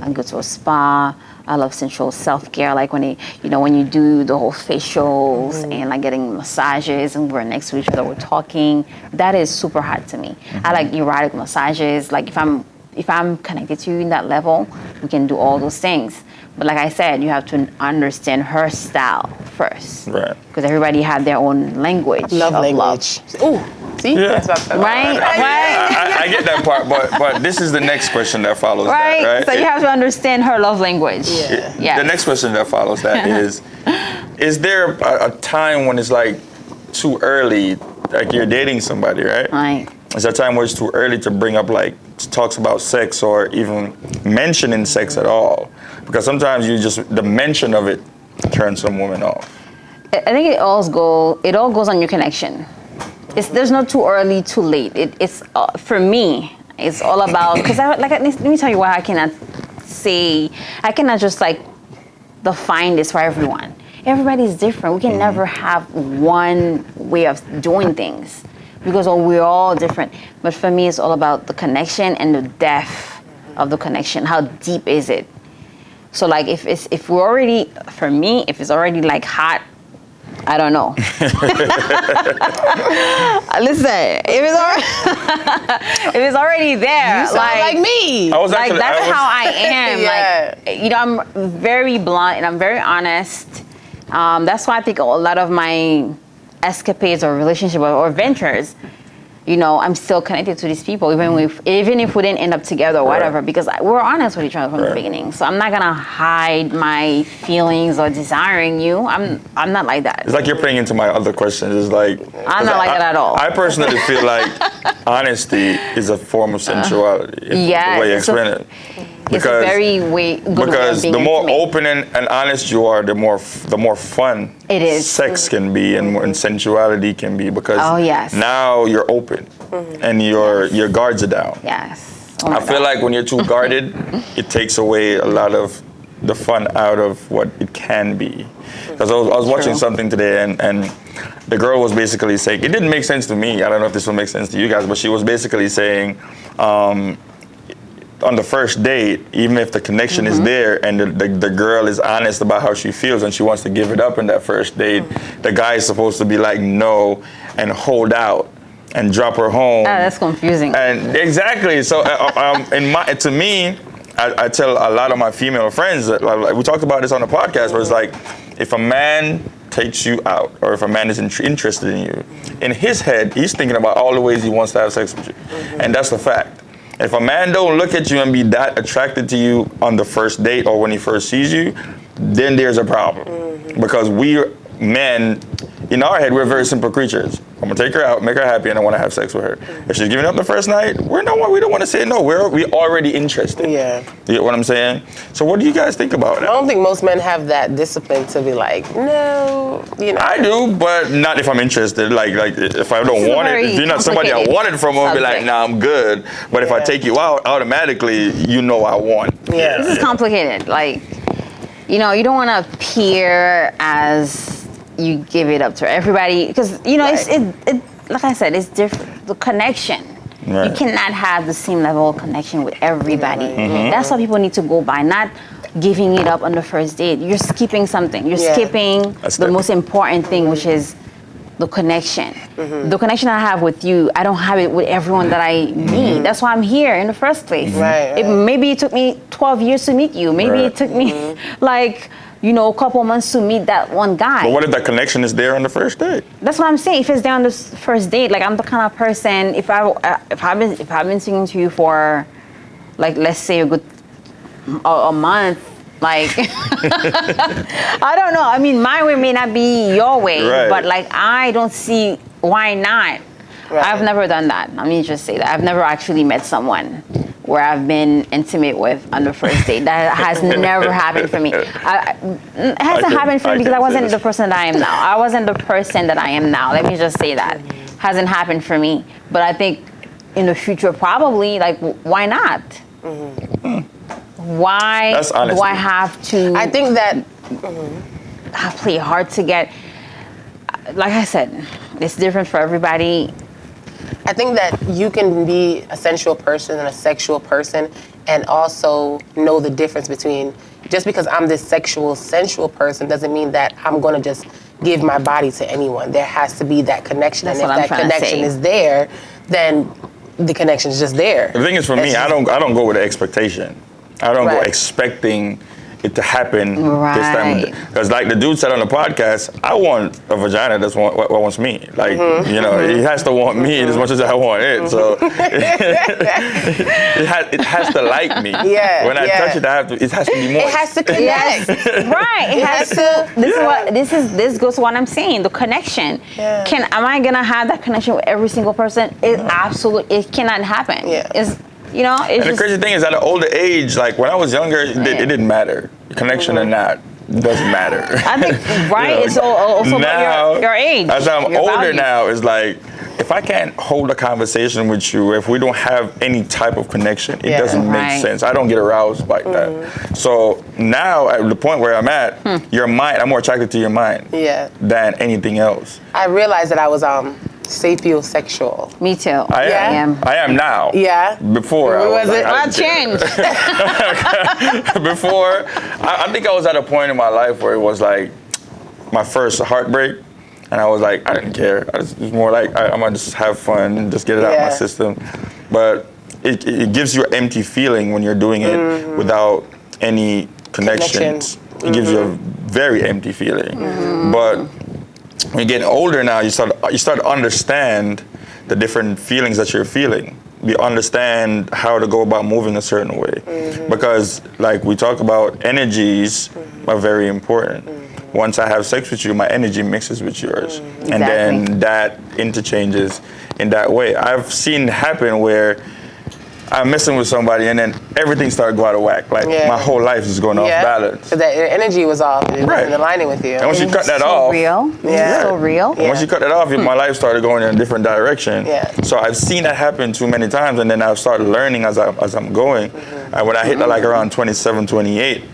S2: I go to a spa. I love sensual self-care, like when you do the whole facials and getting massages and we're next to each other, we're talking. That is super hot to me. I like erotic massages. Like if I'm connected to you in that level, we can do all those things. But like I said, you have to understand her style first.
S3: Right.
S2: Because everybody had their own language.
S1: Love
S2: of
S1: language. Ooh, see?
S3: Yeah.
S1: That's what I'm
S2: Right? Right?
S3: I get that part, but this is the next question that follows
S2: Right?
S3: that, right?
S2: So you have to understand her love language.
S1: Yeah.
S2: Yes.
S3: The next question that follows that is there a time when it's like too early, like you're dating somebody, right?
S2: Right.
S3: Is there a time where it's too early to bring up like talks about sex or even mentioning sex at all? Because sometimes the mention of it turns some women off.
S2: I think it all goes on your connection. There's no too early, too late. It's for me. It's all about because let me tell you why I cannot just like define this for everyone. Everybody's different. We can never have one way of doing things because we're all different. But for me, it's all about the connection and the depth of the connection. How deep is it? So like if it's already like hot, I don't know. Listen, if it's already there,
S1: You sound like me.
S2: That's how I am.
S1: Yeah.
S2: Like, I'm very blunt and I'm very honest. That's why I think a lot of my escapades or relationship or ventures, I'm still connected to these people, even if we didn't end up together or whatever, because we're honest with each other from the beginning. So I'm not gonna hide my feelings or desiring you. I'm not like that.
S3: It's like you're playing into my other questions. It's like
S2: I'm not like that at all.
S3: I personally feel like honesty is a form of sensuality.
S2: Yes,
S3: the way you explain it.
S2: It's a very good way of being
S3: the more
S2: intimate.
S3: open and honest you are, the more fun
S2: It is.
S3: sex can be and sensuality can be because now you're open and your guards are down.
S2: Yes.
S3: I feel like when you're too guarded, it takes away a lot of the fun out of what it can be. Because I was watching something today and the girl was basically saying, it didn't make sense to me. I don't know if this will make sense to you guys, but she was basically saying, on the first date, even if the connection is there and the girl is honest about how she feels and she wants to give it up in that first date, the guy is supposed to be like, no, and hold out and drop her home.
S2: That's confusing.
S3: And exactly. So to me, I tell a lot of my female friends that like, we talked about this on the podcast where it's like, if a man takes you out or if a man is interested in you, in his head, he's thinking about all the ways he wants to have sex with you. And that's the fact. If a man don't look at you and be that attracted to you on the first date or when he first sees you, then there's a problem. Because we men, in our head, we're very simple creatures. I'm gonna take her out, make her happy, and I want to have sex with her. If she's giving up the first night, we don't want to say no. We're already interested.
S1: Yeah.
S3: You get what I'm saying? So what do you guys think about
S1: I
S3: that?
S1: don't think most men have that discipline to be like, no,
S3: I do, but not if I'm interested. Like if I don't want it, if you're not somebody I wanted from, I'll be like, nah, I'm good. But if I take you out, automatically, I want.
S1: Yeah.
S2: This is complicated. Like, you don't want to appear as you give it up to everybody because it like I said, it's different. The connection. You cannot have the same level of connection with everybody. That's what people need to go by, not giving it up on the first date. You're skipping something. You're skipping the most important thing, which is the connection. The connection I have with you, I don't have it with everyone that I meet. That's why I'm here in the first place. Maybe it took me 12 years to meet you. Maybe it took me a couple months to meet that one guy.
S3: But what if that connection is there on the first date?
S2: That's what I'm saying. If it's there on the first date, like I'm the kind of person. If I've been speaking to you for, like, let's say a month, like I don't know. I mean, my way may not be your way, but like I don't see why not. I've never done that. Let me just say that I've never actually met someone where I've been intimate with on the first date. That has never happened for me. It hasn't happened for me because I wasn't the person that I am now. I wasn't the person that I am now. Let me just say that. Hasn't happened for me. But I think in the future, probably, like, why not? Why do I have to...
S1: I think that...
S2: play hard to get... Like I said, it's different for everybody.
S1: I think that you can be a sensual person and a sexual person and also know the difference between, just because I'm this sensual person doesn't mean that I'm going to just give my body to anyone. There has to be that connection.
S2: That's
S1: and if that connection is there, then the connection is just there.
S3: The thing is, for me, I don't go with an expectation. I don't go expecting it to happen this
S2: Right.
S3: time. Because like the dude said on the podcast, I want a vagina that's what wants me. Like, you know, he has to want me as much as I want it. So it has to like me.
S1: Yeah,
S3: When I touch it, it has to be moist.
S1: It has to connect.
S2: Right. It has to. This goes to what I'm saying. The connection.
S1: Yeah.
S2: Am I gonna have that connection with every single person? It absolutely. It cannot happen.
S1: Yeah.
S2: It's
S3: And the
S2: just.
S3: crazy thing is, at an older age, like when I was younger, it didn't matter. Connection or not, doesn't matter.
S2: I think right. It's also
S3: now,
S2: about your age.
S3: As I'm
S2: your
S3: older
S2: values.
S3: now, it's like, if I can't hold a conversation with you, if we don't have any type of connection, it doesn't make
S2: Right.
S3: sense. I don't get aroused like that. So now, at the point where I'm at, your mind, I'm more attracted to your mind than anything else.
S1: I realized that I was sapiosexual.
S2: Me too.
S3: I am. I am now.
S1: Yeah.
S3: Before I was like,
S2: I changed.
S3: Before, I think I was at a point in my life where it was like my first heartbreak, and I was like, I didn't care. It was more like, I'm gonna just have fun and just get it out of my system. But it gives you an empty feeling when you're doing it without any connections. It gives you a very empty feeling. But when you get older now, you start to understand the different feelings that you're feeling. You understand how to go about moving a certain way. Because like we talk about, energies are very important. Once I have sex with you, my energy mixes with yours. And then that interchanges in that way. I've seen it happen where I'm messing with somebody and then everything started going out of whack. Like my whole life is going off balance.
S1: So that energy was off. It wasn't aligning with you.
S3: And once you cut that
S2: so
S3: off,
S2: real.
S1: Yeah.
S2: So real.
S1: Yeah.
S3: once you cut that off, my life started going in a different direction.
S1: Yeah.
S3: So I've seen that happen too many times, and then I've started learning as I'm going. And when I hit like around 27, 28,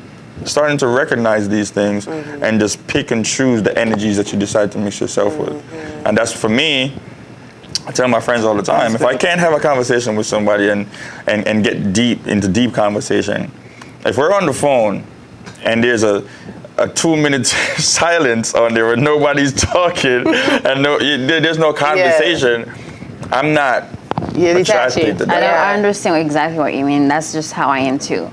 S3: starting to recognize these things and just pick and choose the energies that you decide to mix yourself with. And that's, for me, I tell my friends all the time, if I can't have a conversation with somebody and get deep into deep conversation, if we're on the phone and there's a 2-minute silence on there where nobody's talking and there's no conversation, I'm not attracted to that.
S2: I understand exactly what you mean. That's just how I am too.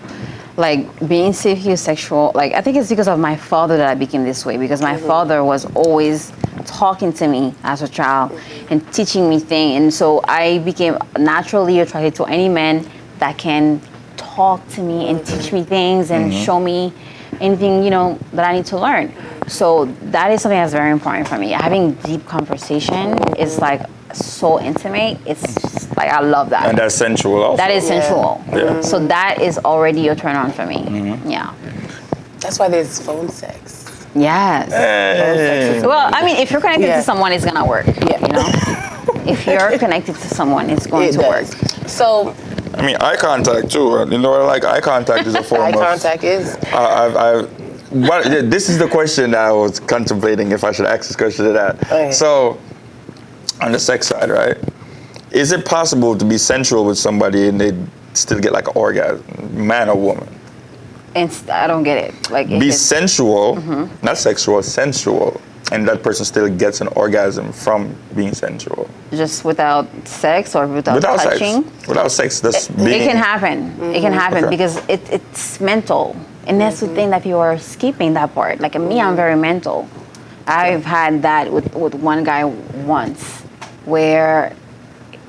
S2: Like being sapiosexual, like I think it's because of my father that I became this way, because my father was always talking to me as a child and teaching me things, and so I became naturally attracted to any man that can talk to me and teach me things and show me anything, that I need to learn. So that is something that's very important for me. Having deep conversation is like so intimate. It's just, like, I love that.
S3: And that's sensual also.
S2: That is sensual.
S3: Yeah.
S2: So that is already a turn on for me. Yeah.
S1: That's why there's phone sex.
S2: Yes.
S3: Hey.
S2: Well, I mean, if you're connected to someone, it's gonna work.
S1: Yeah.
S2: If you're connected to someone, it's going to work.
S1: So
S3: I mean, eye contact too. Like eye contact is a form
S1: eye
S3: of...
S1: contact is.
S3: This is the question that I was contemplating if I should ask this question to that.
S1: Okay.
S3: So, on the sex side, right? Is it possible to be sensual with somebody and they still get like an orgasm, man or woman?
S2: And I don't get it. Like
S3: Be sensual, not sexual, sensual, and that person still gets an orgasm from being sensual.
S2: just without sex or without touching.
S3: Sex. Without sex, that's
S2: It
S3: being...
S2: can happen. It can happen because it's mental. And that's the thing that people are skipping that part. Like me, I'm very mental. I've had that with one guy once where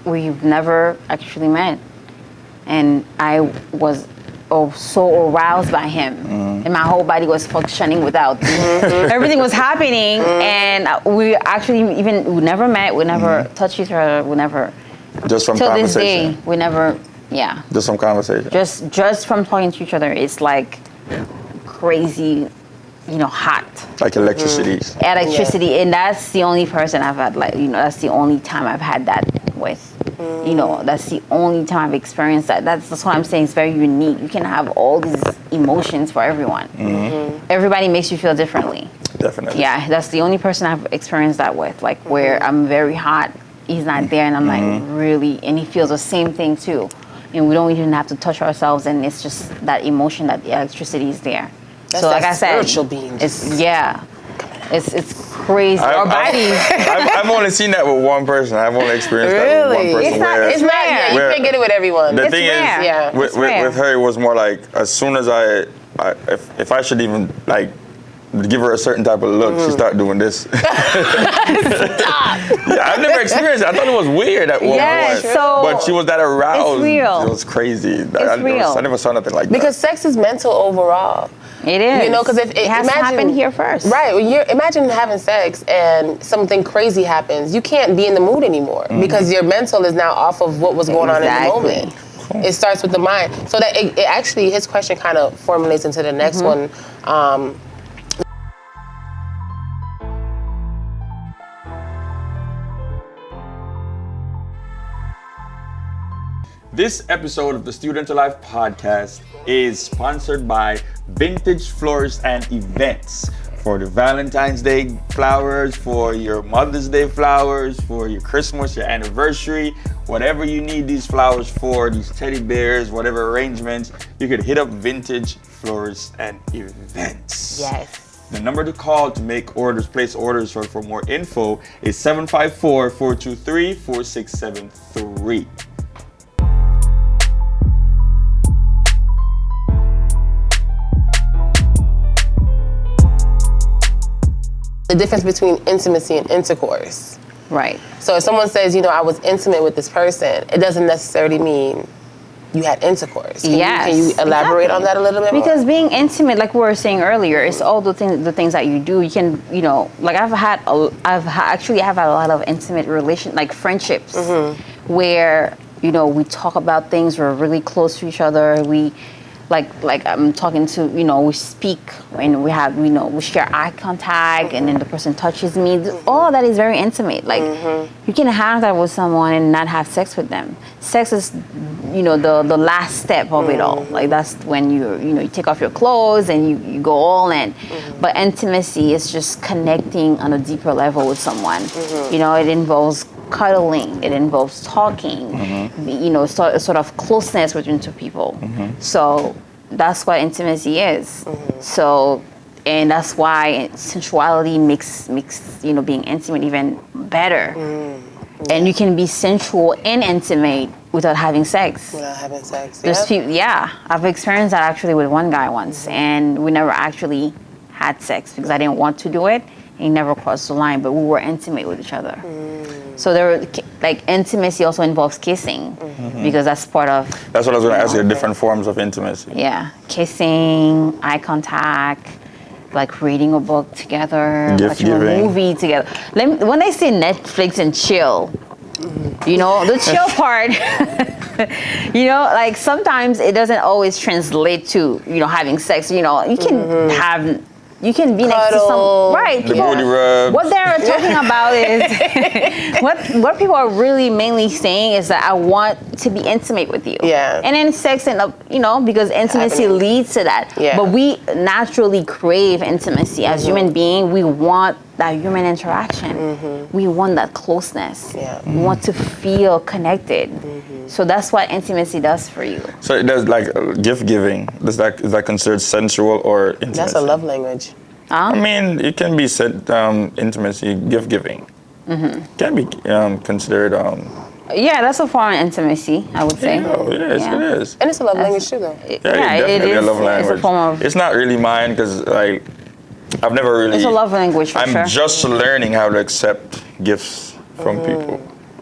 S2: we've never actually met. And I was so aroused by him. And my whole body was functioning without. Everything was happening. And we actually we never met. We never touched each other. We never...
S3: Just from
S2: till
S3: conversation.
S2: this day, we never... Yeah.
S3: Just from conversation.
S2: Just from talking to each other, it's like crazy, hot.
S3: Like electricity.
S2: Electricity, and that's the only person I've had, that's the only time I've had that with. That's the only time I've experienced that. That's what I'm saying. It's very unique. You can have all these emotions for everyone. Everybody makes you feel differently.
S3: Definitely.
S2: Yeah, that's the only person I've experienced that with. Like where I'm very hot, he's not there, and I'm like really, and he feels the same thing too. And we don't even have to touch ourselves, and it's just that emotion, that the electricity is there.
S1: That's
S2: so like
S1: that
S2: I said,
S1: spiritual being.
S2: it's crazy. Or bodies.
S3: I've only seen that with one person. I've only experienced that with one person.
S1: It's not. Yeah, you can't get it with everyone.
S3: The
S2: It's
S3: thing
S2: rare.
S3: is,
S1: Yeah.
S3: with her, it was more like as soon as if I should even like give her a certain type of look, she start doing this. Yeah, I've never experienced it. I thought it was weird at one point. But she was that aroused.
S2: It's real.
S3: It was crazy.
S2: It's real.
S3: I never saw nothing like that.
S1: Because sex is mental overall.
S2: It is.
S1: You know, because if
S2: it has to happen here first.
S1: Right. When imagine having sex and something crazy happens. You can't be in the mood anymore because your mental is now off of what was going on in the moment. It starts with the mind. So that it actually, his question kind of formulates into the next one.
S3: This episode of the Student Alive podcast is sponsored by Vintage Florists and Events. For the Valentine's Day flowers, for your Mother's Day flowers, for your Christmas, your anniversary, whatever you need these flowers for, these teddy bears, whatever arrangements, you could hit up Vintage Florists and Events.
S2: Yes.
S3: The number to call to make orders, place orders, or for more info is 754-423-4673.
S1: The difference between intimacy and intercourse.
S2: Right.
S1: So if someone says, I was intimate with this person, it doesn't necessarily mean you had intercourse. Can you elaborate on that a little bit more?
S2: Because being intimate, like we were saying earlier, it's all the things that you do. You can, like I've had a lot of intimate like friendships where, we talk about things, we're really close to each other, we like I'm talking to, we speak and we have, we share eye contact and then the person touches me. All of that is very intimate. Like you can have that with someone and not have sex with them. Sex is, the last step of it all. Like that's when you take off your clothes and you go all in. But intimacy is just connecting on a deeper level with someone. It involves cuddling, it involves talking, sort of closeness between two people. So that's what intimacy is. So, and that's why sensuality makes being intimate even better. And you can be sensual and intimate without having sex.
S1: Without having sex.
S2: There's people, I've experienced that actually with one guy once, and we never actually had sex because I didn't want to do it. He never crossed the line, but we were intimate with each other. So intimacy also involves kissing because that's part of.
S3: That's what I was going to ask you, different forms of intimacy.
S2: Yeah, kissing, eye contact, like reading a book together, watching a movie together. When they say Netflix and chill, the chill part, like sometimes it doesn't always translate to, having sex. You can have. You can be next to some, right?
S3: The booty rubs.
S2: What they're talking about is, what people are really mainly saying is that I want to be intimate with you.
S1: Yeah.
S2: And then sex because intimacy leads to that.
S1: Yeah.
S2: But we naturally crave intimacy. As human beings, we want that human interaction. We want that closeness.
S1: Yeah.
S2: We want to feel connected. So that's what intimacy does for you.
S3: So it does like gift giving. Is that considered sensual or intimacy?
S1: That's a love language.
S3: I mean, it can be said intimacy, gift giving. Can be considered.
S2: Yeah, that's a form of intimacy, I would say.
S3: It is.
S1: And it's a love language too, though.
S3: Definitely
S2: it is.
S3: A love language.
S2: It's a form of.
S3: It's not really mine because I've never really.
S2: It's a love language for sure.
S3: I'm just learning how to accept gifts from people.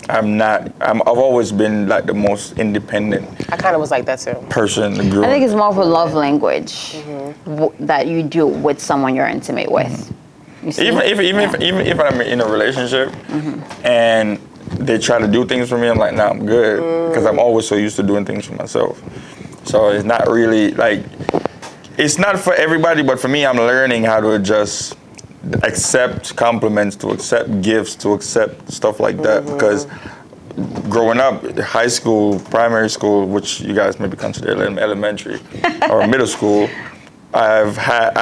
S3: I've always been like the most independent.
S1: I kind of was like that too.
S3: Person.
S2: I think it's more of a love language that you do with someone you're intimate with. You see?
S3: Even if I'm in a relationship and they try to do things for me, I'm like, nah, I'm good because I'm always so used to doing things for myself. So it's not really like it's not for everybody, but for me, I'm learning how to just accept compliments, to accept gifts, to accept stuff like that. Because growing up, high school, primary school, which you guys maybe consider elementary or middle school, I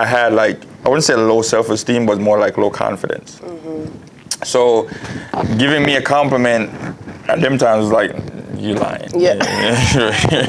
S3: had like, I wouldn't say low self-esteem, but more like low confidence. So giving me a compliment at them times was like, you lying.
S1: Yeah.
S3: You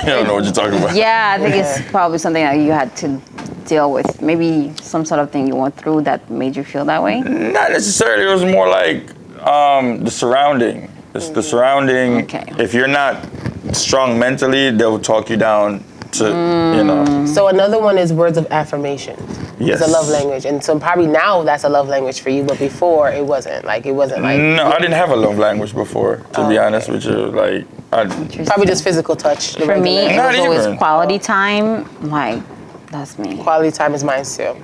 S3: don't know what you're talking about.
S2: Yeah, I think it's probably something that you had to deal with? Maybe some sort of thing you went through that made you feel that way?
S3: Not necessarily. It was more like the surrounding. It's the surrounding.
S2: Okay.
S3: If you're not strong mentally, they'll talk you down to, you know.
S1: So another one is words of affirmation.
S3: Yes.
S1: It's a love language. And so probably now that's a love language for you, but before it wasn't. Like, it wasn't like...
S3: No, I didn't have a love language before, to be honest with you. Like,
S1: Probably just physical touch. the
S2: For me,
S1: regular.
S2: it
S3: Not
S2: was always
S3: even.
S2: quality time. Like, that's me.
S1: Quality time is mine too.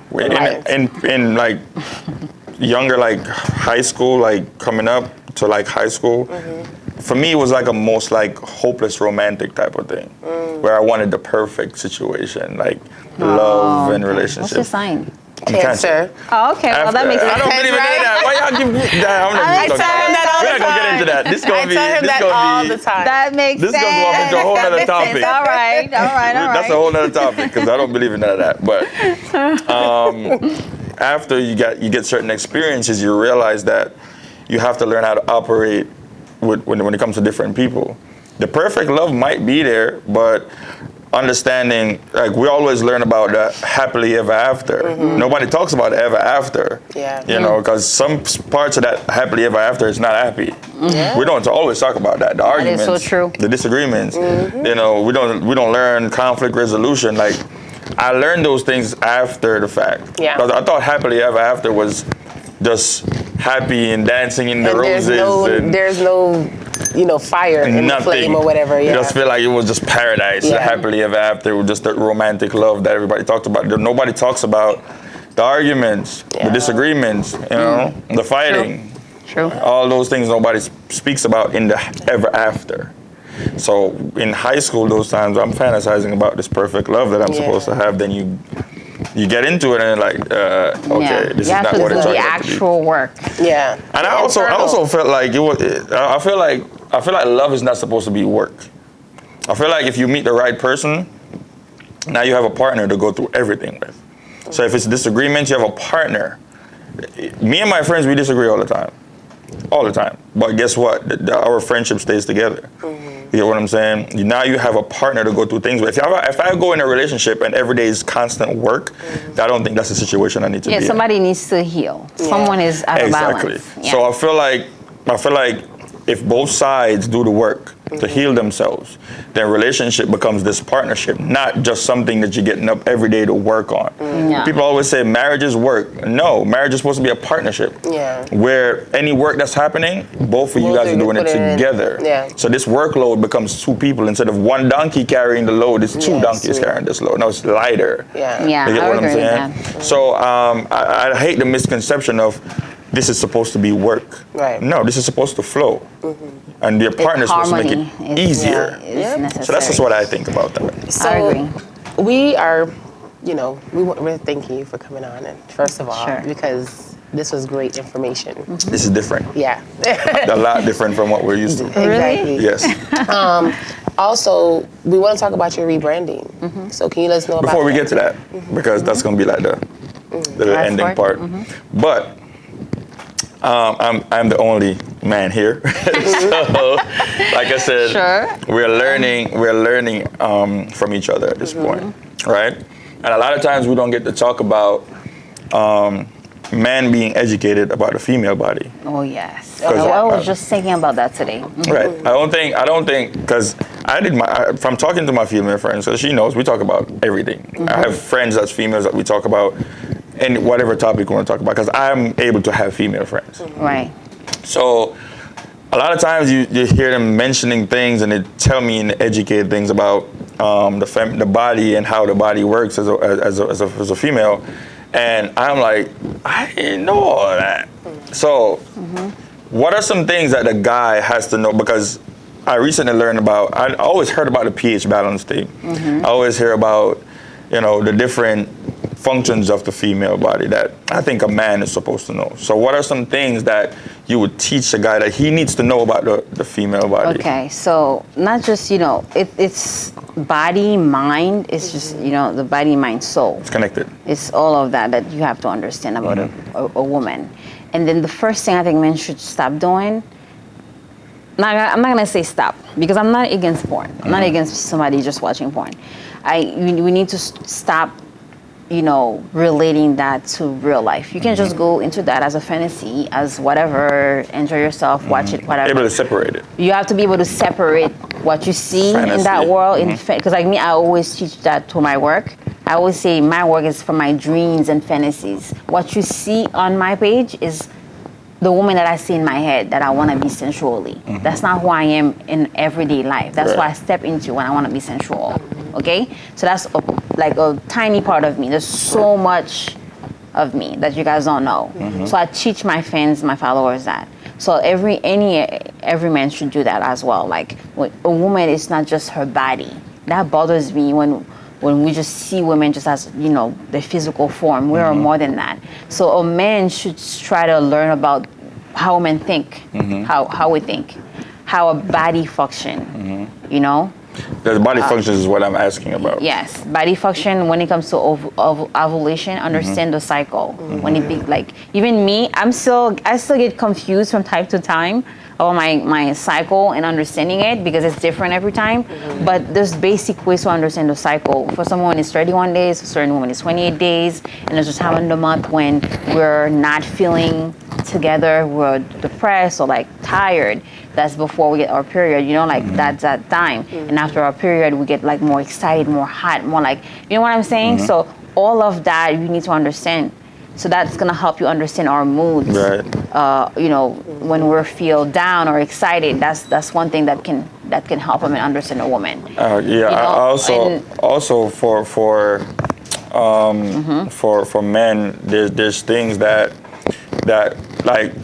S3: in like younger, like high school, like coming up to like high school, for me it was like a most like hopeless romantic type of thing, where I wanted the perfect situation, like love and
S2: What's
S3: relationship.
S2: your sign?
S3: I'm
S1: Cancer.
S2: Oh, okay. Well, that makes
S3: I
S2: sense.
S3: don't believe in any of that. Why y'all give me that? I'm
S1: I
S3: not
S1: tell him that all
S3: We're
S1: the
S3: not gonna get
S1: time.
S3: into that. This
S1: I
S3: gonna be.
S1: tell him
S3: This
S1: that
S3: gonna
S1: all
S3: be.
S1: the time.
S2: That makes
S3: This is
S2: sense.
S3: gonna go off into a whole
S2: That
S3: other
S2: makes sense.
S3: topic.
S2: All right.
S3: That's a whole other topic because I don't believe in none of that. But after you get certain experiences, you realize that you have to learn how to operate when it comes to different people. The perfect love might be there, but understanding, like we always learn about the happily ever after. Nobody talks about ever after.
S1: Yeah.
S3: You know, because some parts of that happily ever after is not happy. We don't always talk about that. The
S2: is
S3: arguments,
S2: so true.
S3: the disagreements. You know, we don't learn conflict resolution. Like I learned those things after the fact.
S1: Yeah.
S3: Because I thought happily ever after was just happy and dancing in the
S1: And
S3: roses
S1: there's no, fire in the flame or whatever.
S3: You
S1: Yeah.
S3: just feel like it was just paradise.
S1: Yeah.
S3: The happily ever after was just the romantic love that everybody talked about. Nobody talks about the arguments, the disagreements, the fighting.
S2: True.
S3: All those things nobody speaks about in the ever after. So in high school, those times I'm fantasizing about this perfect love that I'm supposed to have. Then you get into it and like, okay, this is not what it's
S2: the
S3: turned out to be.
S2: actual work.
S1: Yeah.
S3: And I also felt like it was. I feel like love is not supposed to be work. I feel like if you meet the right person, now you have a partner to go through everything with. So if it's disagreements, you have a partner. Me and my friends, we disagree all the time. But guess what? Our friendship stays together. You know what I'm saying? Now you have a partner to go through things with. If I go in a relationship and every day is constant work, I don't think that's the situation I need to be in.
S2: Somebody needs to heal. Someone is out of balance. Yeah.
S3: So I feel like if both sides do the work to heal themselves, then relationship becomes this partnership, not just something that you're getting up every day to work on.
S2: Yeah.
S3: People always say marriage is work. No, marriage is supposed to be a partnership.
S1: Yeah.
S3: Where any work that's happening, both of you guys are doing it together.
S1: Yeah.
S3: So this workload becomes two people instead of one donkey carrying the load. It's two donkeys carrying this load. Now it's lighter.
S1: Yeah.
S2: Yeah,
S3: You get
S2: I
S3: what I'm
S2: agree with
S3: saying?
S2: that.
S3: So I hate the misconception of this is supposed to be work.
S1: Right.
S3: No, this is supposed to flow. And your partner is supposed to make it easier. So that's just what I think about that.
S1: So
S2: I agree.
S1: we are, we're thanking you for coming on, and first of all,
S2: Sure.
S1: because this was great information.
S3: This is different.
S1: Yeah.
S3: A lot different from what we're used to.
S1: Exactly.
S3: Yes.
S1: Also, we want to talk about your rebranding. So can you let us know
S3: Before
S1: about
S3: we
S1: that?
S3: get to that, because that's going to be like the
S2: Last
S3: ending
S2: part.
S3: part. But I'm the only man here. So, like I said, we're learning from each other at this point, right? And a lot of times we don't get to talk about men being educated about the female body.
S2: Oh yes.
S3: Because
S2: I was just thinking about that today.
S3: Right. I don't think, because from talking to my female friends, so she knows, we talk about everything. I have friends that's females that we talk about and whatever topic we want to talk about, because I'm able to have female friends.
S2: Right.
S3: So a lot of times you hear them mentioning things and they tell me and educate things about the body and how the body works as a female. And I'm like, I didn't know all that. So what are some things that the guy has to know? Because I recently learned about, I always heard about the pH balance thing. I always hear about, the different functions of the female body that I think a man is supposed to know. So what are some things that you would teach a guy that he needs to know about the female body?
S2: Okay, so not just, it's body, mind, it's just, the body, mind, soul.
S3: It's connected.
S2: It's all of that you have to understand about a woman. And then the first thing I think men should stop doing, I'm not gonna say stop, because I'm not against porn. I'm not against somebody just watching porn. We need to stop relating that to real life. You can just go into that as a fantasy, as whatever, enjoy yourself, watch it, whatever.
S3: Able to separate it.
S2: You have to be able to separate what you see in that world. Because like me, I always teach that to my work. I always say my work is for my dreams and fantasies. What you see on my page is the woman that I see in my head that I want to be sensually. That's not who I am in everyday life. That's what I step into when I want to be sensual. Okay? So that's like a tiny part of me. There's so much of me that you guys don't know. So I teach my fans, my followers that. So every man should do that as well. Like a woman is not just her body. That bothers me when we just see women just as, their physical form. We are more than that. So a man should try to learn about how women think, how we think, how a body function,
S3: The body functions is what I'm asking about.
S2: Yes, body function when it comes to ovulation, understand the cycle. When it be like, even me, I still get confused from time to time about my cycle and understanding it because it's different every time. But there's basic ways to understand the cycle. For some women it's 31 days, for a certain woman it's 28 days, and there's a time in the month when we're not feeling together, we're depressed or like tired. That's before we get our period, that's that time. And after our period, we get like more excited, more hot, more like, you know what I'm saying? So all of that you need to understand. So that's gonna help you understand our moods. Right. When we feel down or excited, that's one thing that can help them understand a woman.
S3: Also for men, there's things that like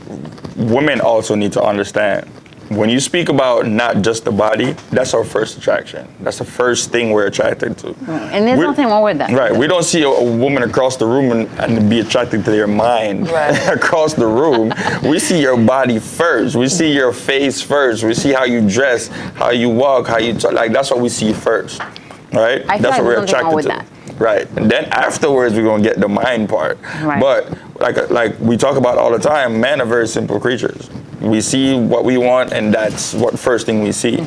S3: women also need to understand. When you speak about not just the body, that's our first attraction. That's the first thing we're attracted to.
S2: And there's nothing wrong with that.
S3: Right. We don't see a woman across the room and be attracted to their mind across the room. We see your body first. We see your face first. We see how you dress, how you walk, how you talk. Like, that's what we see first. Right?
S2: I feel
S3: that's
S2: like
S3: what we're attracted to.
S2: That.
S3: Right. And then afterwards, we're going to get the mind part. Right. But like we talk about all the time, men are very simple creatures. We see what we want, and that's what first thing we see.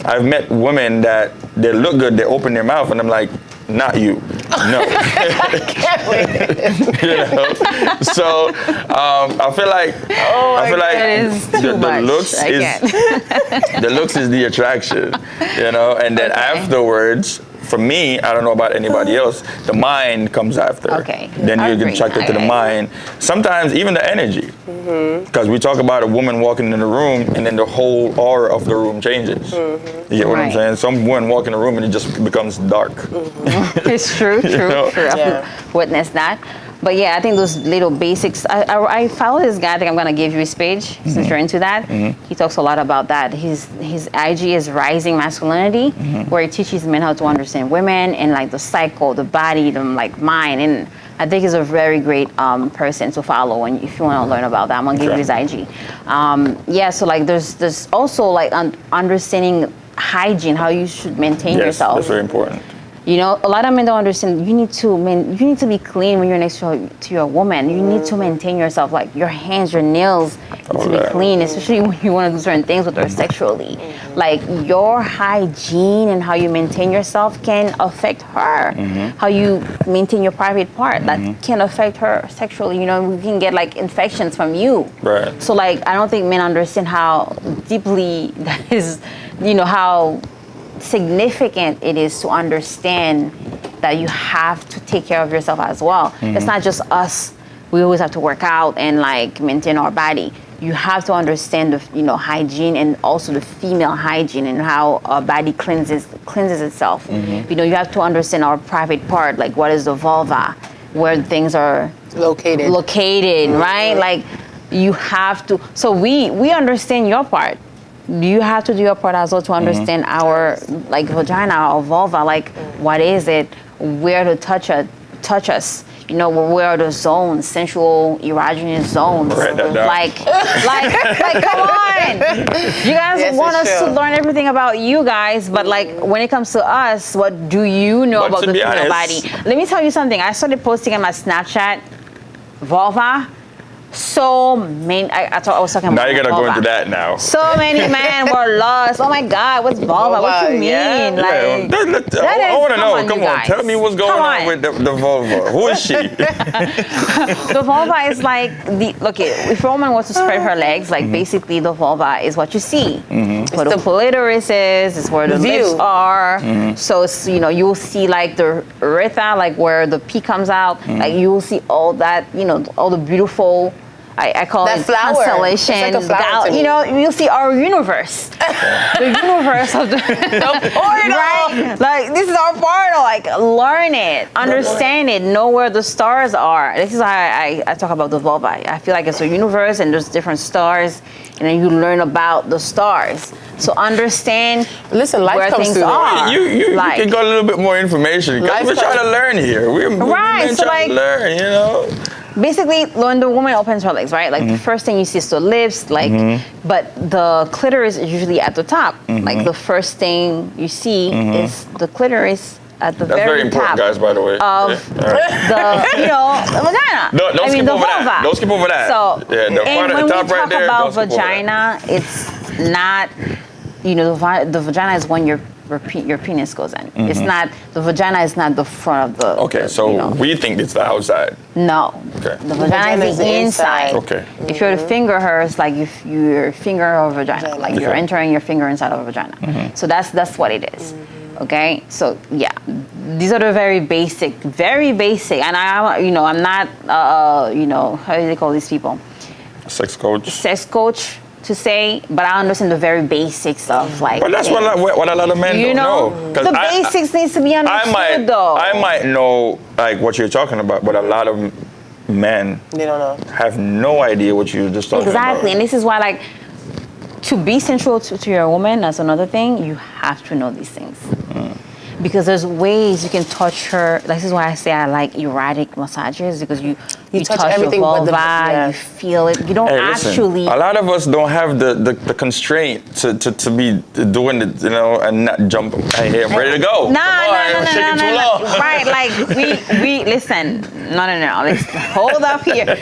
S3: I've met women that they look good, they open their mouth, and I'm like, not you. No. So I feel like the looks is the attraction, and then afterwards. For me, I don't know about anybody else, the mind comes after.
S2: Okay.
S3: Then you get attracted to the mind. Sometimes even the energy. Because we talk about a woman walking in the room and then the whole aura of the room changes. You get what I'm saying? Some women walk in the room and it just becomes dark.
S2: It's true. I've witnessed that. But yeah, I think those little basics. I follow this guy. I think I'm gonna give you his page since you're into that. He talks a lot about that. His IG is Rising Masculinity, where he teaches men how to understand women and like the cycle, the body, the like mind. And I think he's a very great person to follow. And if you want to learn about that, I'm gonna give you his IG. So like there's also like understanding hygiene, how you should maintain yourself.
S3: That's very important.
S2: A lot of men don't understand. You need to be clean when you're next to your woman. You need to maintain yourself, like your hands, your nails need to be clean, especially when you want to do certain things with her sexually. Like your hygiene and how you maintain yourself can affect her. How you maintain your private part, that can affect her sexually. We can get like infections from you.
S3: Right.
S2: So like I don't think men understand how deeply that is. How significant it is to understand that you have to take care of yourself as well. It's not just us. We always have to work out and like maintain our body. You have to understand the hygiene and also the female hygiene and how our body cleanses itself. You have to understand our private part, like what is the vulva, where things are located, right? Like you have to. So we understand your part. You have to do your part as well to understand our like vagina, our vulva, like what is it, where to touch us, where are the zones, sensual erogenous zones. Like come on. You guys want us to learn everything about you guys, but like when it comes to us, what do you know about the female body? Let me tell you something. I started posting on my Snapchat vulva So many. I was talking
S3: Now
S2: about
S3: you gotta go
S2: vulva.
S3: into that now.
S2: So many men were lost. Oh my God, what's vulva? What you mean?
S1: Yeah.
S2: Like,
S3: I want to know.
S2: on,
S3: Come
S2: you
S3: on,
S2: guys.
S3: tell me what's going
S2: Come
S3: on
S2: on.
S3: with the vulva. Who is she?
S2: The vulva is like if a woman wants to spread her legs, like basically the vulva is what you see. Where the clitoris is where the
S1: view.
S2: lips are. So it's, you'll see like the urethra, like where the pee comes out. Like you will see all that, all the beautiful. I call
S1: That
S2: it
S1: flower.
S2: constellation.
S1: It's like a flower to me.
S2: You'll see our universe. The universe of the
S1: portal.
S2: Right? Like this is our portal. Like learn it, understand it, know where the stars are. This is why I talk about the vulva. I feel like it's a universe and there's different stars, and then you learn about the stars. So understand
S1: Listen, life
S2: where
S1: comes
S2: things
S1: through there.
S2: are.
S3: You
S2: Like-
S3: can go a little bit more information. 'Cause
S1: Life
S3: we're trying to
S1: comes-
S3: learn here. We're
S2: Right, so
S3: trying to learn,
S2: Basically, when the woman opens her legs, right? Like the first thing you see is the lips, like, but the clitoris is usually at the top. Like the first thing you see is the clitoris at the
S3: That's very
S2: very
S3: important,
S2: top
S3: guys, by the way.
S2: of
S3: All right.
S2: the vagina.
S3: Don't skip
S2: the
S3: over that.
S2: vulva.
S3: Don't skip over that.
S2: So,
S3: Yeah, the part
S2: and
S3: at the
S2: when
S3: top
S2: we
S3: right
S2: talk
S3: there,
S2: about
S3: don't skip over that.
S2: vagina, it's not, the vagina is when your penis goes in. It's not, the vagina is not the front of the.
S3: Okay, so we think it's the outside.
S2: No.
S3: Okay.
S2: The vagina is the inside.
S3: Okay.
S2: If you're to finger her, it's like if you're finger of vagina, like you're
S3: Okay.
S2: entering your finger inside of a vagina. So that's what it is. Okay. So yeah, these are the very basic, and I'm not, how do they call these people?
S3: Sex coach.
S2: Sex coach to say, but I understand the very basics of like.
S3: But that's what a lot of men
S2: you
S3: don't
S2: know,
S3: know. 'Cause
S2: the basics needs to be understood though.
S3: I might know like what you're talking about, but a lot of men
S1: They don't know.
S3: have no idea what you're just talking
S2: Exactly, and
S3: about.
S2: this is why, like, to be sensual to your woman, that's another thing, you have to know these things. Because there's ways you can touch her. This is why I say I like erotic massages, because you
S1: touch
S2: touch
S1: everything
S2: your
S1: but the-
S2: vulva,
S1: yeah.
S2: you feel it. You don't
S3: Hey, listen,
S2: actually.
S3: a lot of us don't have the constraint to be doing it, and not jump. Hey, I'm ready to go.
S2: No,
S3: Come on, I'm shaking too long.
S2: Right, like we listen. No. Let's hold up here.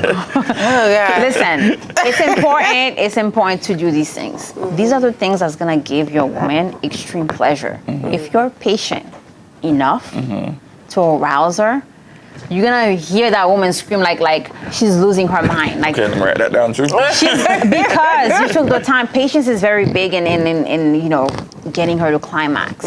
S1: Oh, God.
S2: Listen, it's important to do these things. These are the things that's gonna give your woman extreme pleasure. If you're patient enough to arouse her, you're gonna hear that woman scream like she's losing her mind. Like,
S3: Okay, let me write that down too.
S2: because you took the time. Patience is very big in getting her to climax.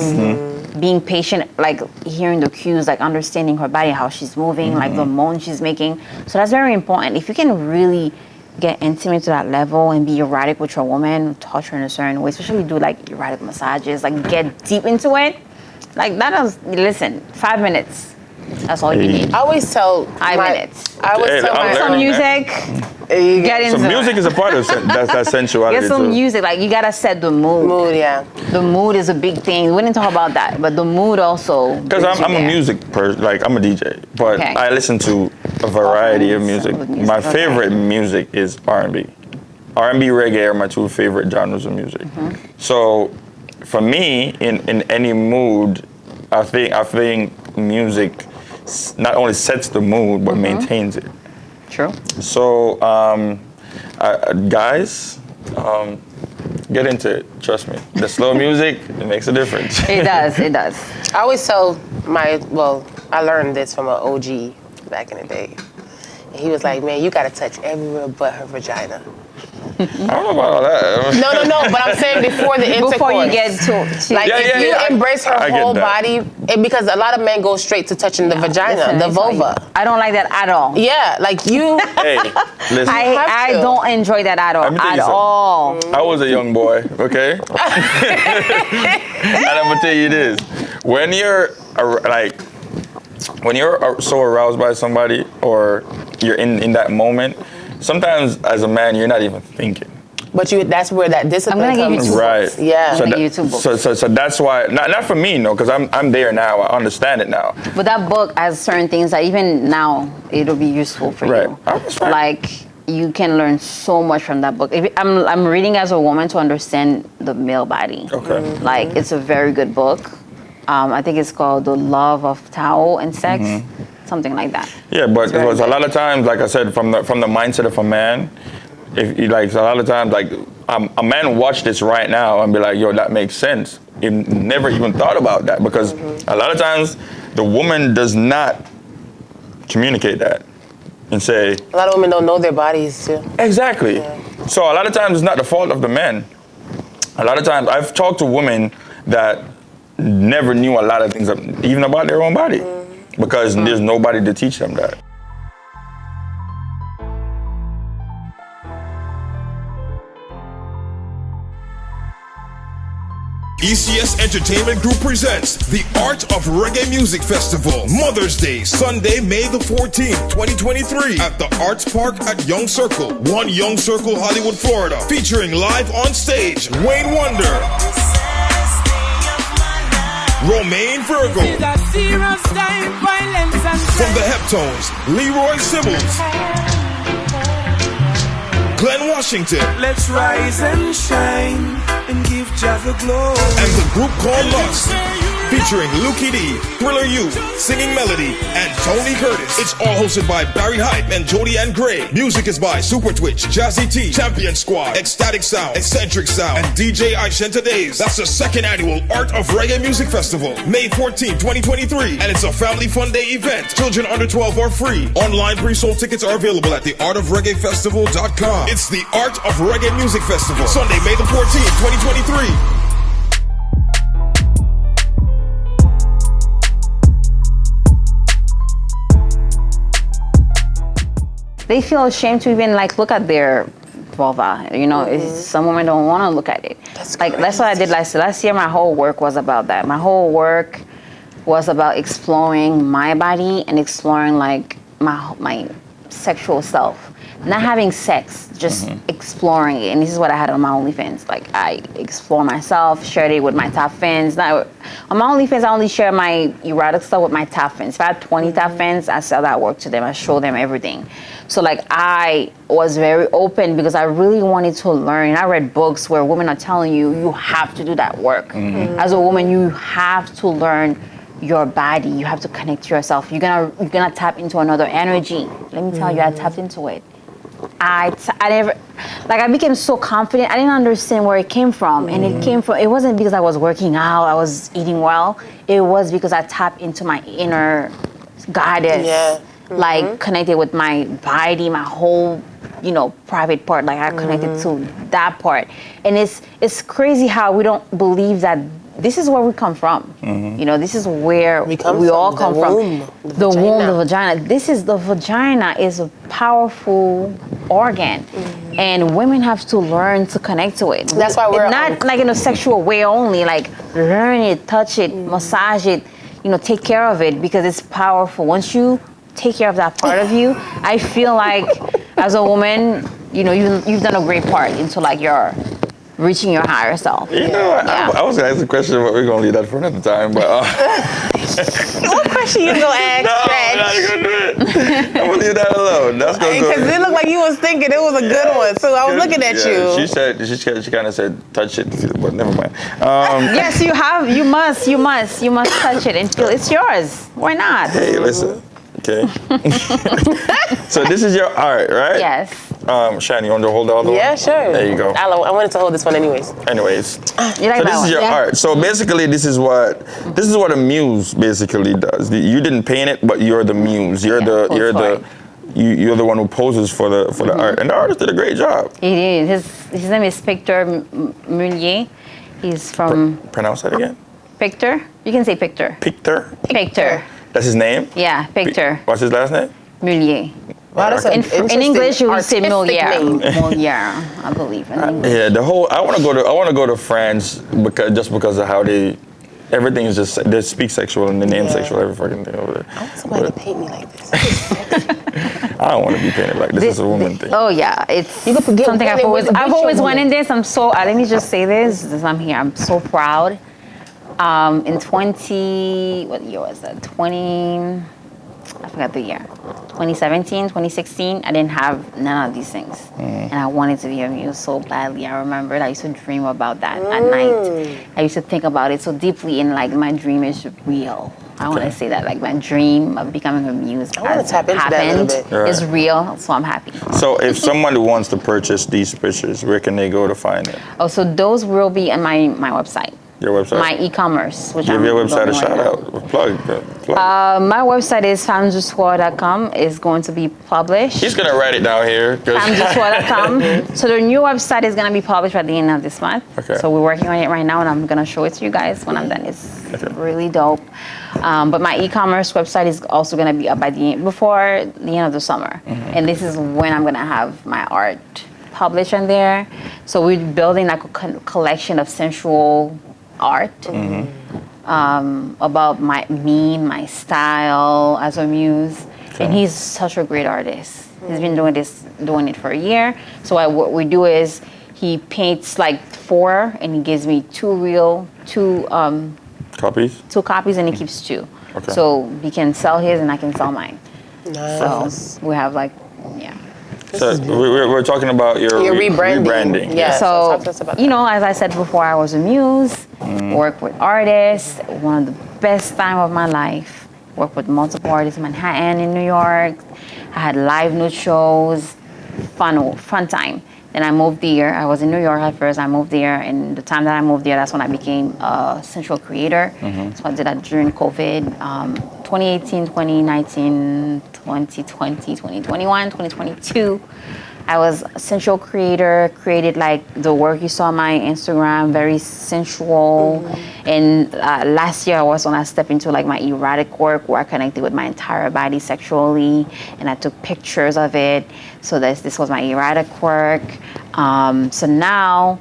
S2: Being patient, like hearing the cues, like understanding her body, how she's moving, like the moan she's making. So that's very important. If you can really get intimate to that level and be erotic with your woman, touch her in a certain way, especially do like erotic massages, like get deep into it. Like that is, listen, 5 minutes. That's all you need.
S1: I always tell
S2: 5 minutes.
S1: I always
S3: Hey,
S1: tell
S3: I'm
S1: my
S2: Some
S3: learning
S2: music, get into
S3: So music
S2: it.
S3: is a part of that sensuality
S2: Get some
S3: too.
S2: music, like you gotta set the mood.
S1: mood, yeah.
S2: The mood is a big thing. We didn't talk about that, but the mood also.
S3: Because
S2: brings you
S3: I'm a
S2: there.
S3: music person, like I'm a DJ, but
S2: Okay.
S3: I listen to a variety of music.
S2: Of music,
S3: My
S2: okay.
S3: favorite music is R&B. R&B, reggae are my two favorite genres of music. So for me, in any mood, I think music not only sets the mood but maintains it.
S2: True.
S3: So guys, get into it. Trust me. The slow music, it makes a difference.
S2: It does. It does.
S1: I always tell I learned this from an OG back in the day. And he was like, man, you gotta touch everywhere but her vagina.
S3: I don't know about all that.
S1: No, but I'm saying before the intercourse.
S2: Before you get to
S1: Like, if you embrace her
S3: I get
S1: whole
S3: that.
S1: body, because a lot of men go straight to touching the vagina,
S2: Listen,
S1: the
S2: let me tell you,
S1: vulva.
S2: I don't like that at all.
S1: Yeah, like you.
S3: Hey, listen.
S2: I
S1: to.
S2: don't enjoy that at all.
S3: Let me tell you
S2: At
S3: something.
S2: all.
S3: I was a young boy, okay? And I'm gonna tell you this: when you're so aroused by somebody, or you're in that moment, sometimes as a man you're not even thinking.
S1: But that's where that discipline
S2: I'm gonna give
S1: comes.
S2: you two
S3: Right.
S2: books.
S1: Yeah.
S2: I'm gonna give you 2 books.
S3: So that's why not for me, no, because I'm there now. I understand it now.
S2: But that book has certain things that even now it'll be useful for
S3: Right.
S2: you.
S3: That's right.
S2: Like you can learn so much from that book. I'm reading as a woman to understand the male body.
S3: Okay.
S2: Like it's a very good book. I think it's called The Love of Tao and Sex. something like that.
S3: Yeah, but
S2: very
S3: because a
S2: big.
S3: lot of times, like I said, from the mindset of a man, if you like, so a lot of times, like a man watch this right now and be like, yo, that makes sense. He never even thought about that because a lot of times the woman does not communicate that and say.
S1: A lot of women don't know their bodies too.
S3: Exactly.
S1: Yeah.
S3: So a lot of times it's not the fault of the men. A lot of times I've talked to women that never knew a lot of things, even about their own body, because there's nobody to teach them that.
S6: ECS Entertainment Group presents the Art of Reggae Music Festival, Mother's Day, Sunday, May the 14th, 2023, at the Arts Park at Young Circle, 1 Young Circle, Hollywood, Florida, featuring live on stage, Wayne Wonder, Romaine Virgo, from the Heptones, Leroy Sibbles, Glenn Washington,
S7: let's rise and shine and give Jah the glory.
S6: and the group called Lust, featuring Lukey D, Thriller U, Singing Melody, and Tony Curtis. It's all hosted by Barry Hype and Jody Ann Gray. Music is by Super Twitch, Jazzy T, Champion Squad, Ecstatic Sound, Eccentric Sound, and DJ Ishenta Days. That's the second annual Art of Reggae Music Festival, May 14, 2023, and it's a family fun day event. Children under 12 are free. Online pre-sold tickets are available at theartofreggaefestival.com. It's the Art of Reggae Music Festival, Sunday, May the 14th, 2023.
S2: They feel ashamed to even like look at their vulva. You know, some women don't want to look at it. That's what I did last year. My whole work was about that. My whole work was about exploring my body and exploring like my sexual self. Not having sex, just exploring it. And this is what I had on my OnlyFans. Like I explore myself, shared it with my top fans. Now, on my OnlyFans, I only share my erotic stuff with my top fans. If I had 20 top fans, I sell that work to them. I show them everything. So like I was very open because I really wanted to learn. I read books where women are telling you, you have to do that work. As a woman, you have to learn your body. You have to connect to yourself. You're gonna tap into another energy. Let me tell you, I tapped into it. I became so confident. I didn't understand where it came from. And it wasn't because I was working out, I was eating well. It was because I tapped into my inner goddess.
S1: Yeah.
S2: Like connected with my body, my whole, private part. Like I connected to that part. And it's crazy how we don't believe that this is where we come from. This is where we all come from. The womb, the vagina. The vagina is a powerful organ. And women have to learn to connect to it.
S1: That's why we're
S2: not like in a sexual way only, like learn it, touch it, massage it, take care of it because it's powerful. Once you take care of that part of you, I feel like as a woman, you've done a great part into like your reaching your higher self.
S3: I was gonna ask a question, but we're gonna leave that for another time. But
S1: What question you gonna ask?
S3: no, I'm not gonna do it. I'm gonna leave that alone. That's gonna go.
S1: Because it looked like you was thinking it was a good one, so I was looking at you.
S3: She said she kind of said touch it, but never mind.
S2: Yes, you have. You must touch it and feel it's yours. Why not?
S3: Hey, listen. Okay. So this is your art, right?
S2: Yes.
S3: Shani, you want to hold the other one?
S1: Yeah, sure.
S3: There you go.
S1: I wanted to hold this one anyways.
S3: Anyways,
S2: You like
S3: so
S2: that
S3: this
S2: one?
S3: is your art. So basically, this is what a muse basically does. You didn't paint it, but you're the muse. You're you're the one who poses for the art, and the artist did a great job.
S2: It is. His name is Pictor Mullier. He's from
S3: Pronounce that again.
S2: Pictor. You can say Pictor.
S3: Pictor.
S2: Pictor.
S3: That's his name.
S2: Yeah, Pictor
S3: What's his last name?
S2: Mullier.
S1: Wow, that's
S2: In English, you would say
S1: artistic
S2: Mullier.
S1: name.
S2: Mullier, I believe. In English.
S3: Yeah, I want to go to France because of how everything is just they speak sexual and the name sexual every fucking thing over there.
S1: I want somebody to paint me like this.
S3: I don't want to be painted like this. It's a woman thing.
S2: Oh yeah, it's
S1: You could forget
S2: something
S1: painted
S2: I've
S1: with a
S2: always
S1: picture.
S2: wanted this. I'm so let me just say this as I'm here. I'm so proud. In what year was that? I forgot the year. 2017, 2016, I didn't have none of these things. And I wanted to be a muse so badly. I remembered I used to dream about that at night. I used to think about it so deeply, and like my dream is real. I want to say that, like my dream of becoming a muse has happened, is real, so I'm happy.
S3: So if somebody wants to purchase these pictures, where can they go to find it?
S2: Oh, so those will be on my website.
S3: Your website?
S2: My e-commerce, which
S3: Give
S2: I'm
S3: your website a
S2: building
S3: shout
S2: right
S3: out. Plug.
S2: My website is femdusoi.com. Is going to be published.
S3: He's gonna write it down here.
S2: femdusoi.com. So the new website is gonna be published by the end of this month.
S3: Okay.
S2: So we're working on it right now, and I'm gonna show it to you guys when I'm done. It's really dope. But my e-commerce website is also gonna be up before the end of the summer, and this is when I'm gonna have my art published on there. So we're building like a collection of sensual art about my style as a muse. And he's such a great artist. He's been doing it for a year. So what we do is he paints like 4, and he gives me two copies, and he keeps 2.
S3: Okay.
S2: So he can sell his and I can sell mine.
S1: Nice.
S2: So we have like,
S3: So we're talking about your rebranding.
S1: Yeah.
S2: So,
S1: talk to us about that.
S2: you know, as I said before, I was a muse, worked with artists, one of the best time of my life. Worked with multiple artists in Manhattan, in New York. I had live nude shows, fun time. Then I moved there. I was in New York at first. I moved there, and the time that I moved there, that's when I became a sensual creator. So I did that during COVID, 2018, 2019, 2020, 2021, 2022. I was a sensual creator, created like the work you saw on my Instagram, very sensual. And last year was when I stepped into like my erotic work, where I connected with my entire body sexually, and I took pictures of it. So this was my erotic work. So now,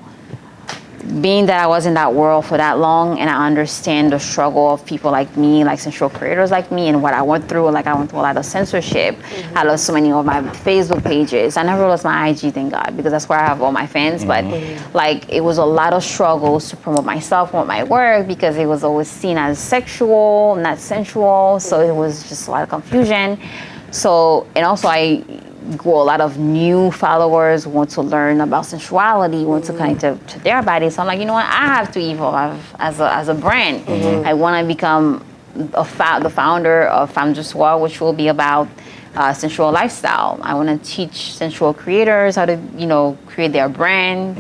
S2: being that I was in that world for that long, and I understand the struggle of people like me, like sensual creators like me, and what I went through. Like I went through a lot of censorship. I lost so many of my Facebook pages. I never lost my IG, thank God, because that's where I have all my fans. But like it was a lot of struggles to promote myself, promote my work, because it was always seen as sexual, not sensual. So it was just a lot of confusion. So, and also I grew a lot of new followers who want to learn about sensuality, want to connect to their body. So I'm like, you know what? I have to evolve as a brand. I want to become the founder of Femme du Soir, which will be about sensual lifestyle. I want to teach sensual creators how to, create their brands,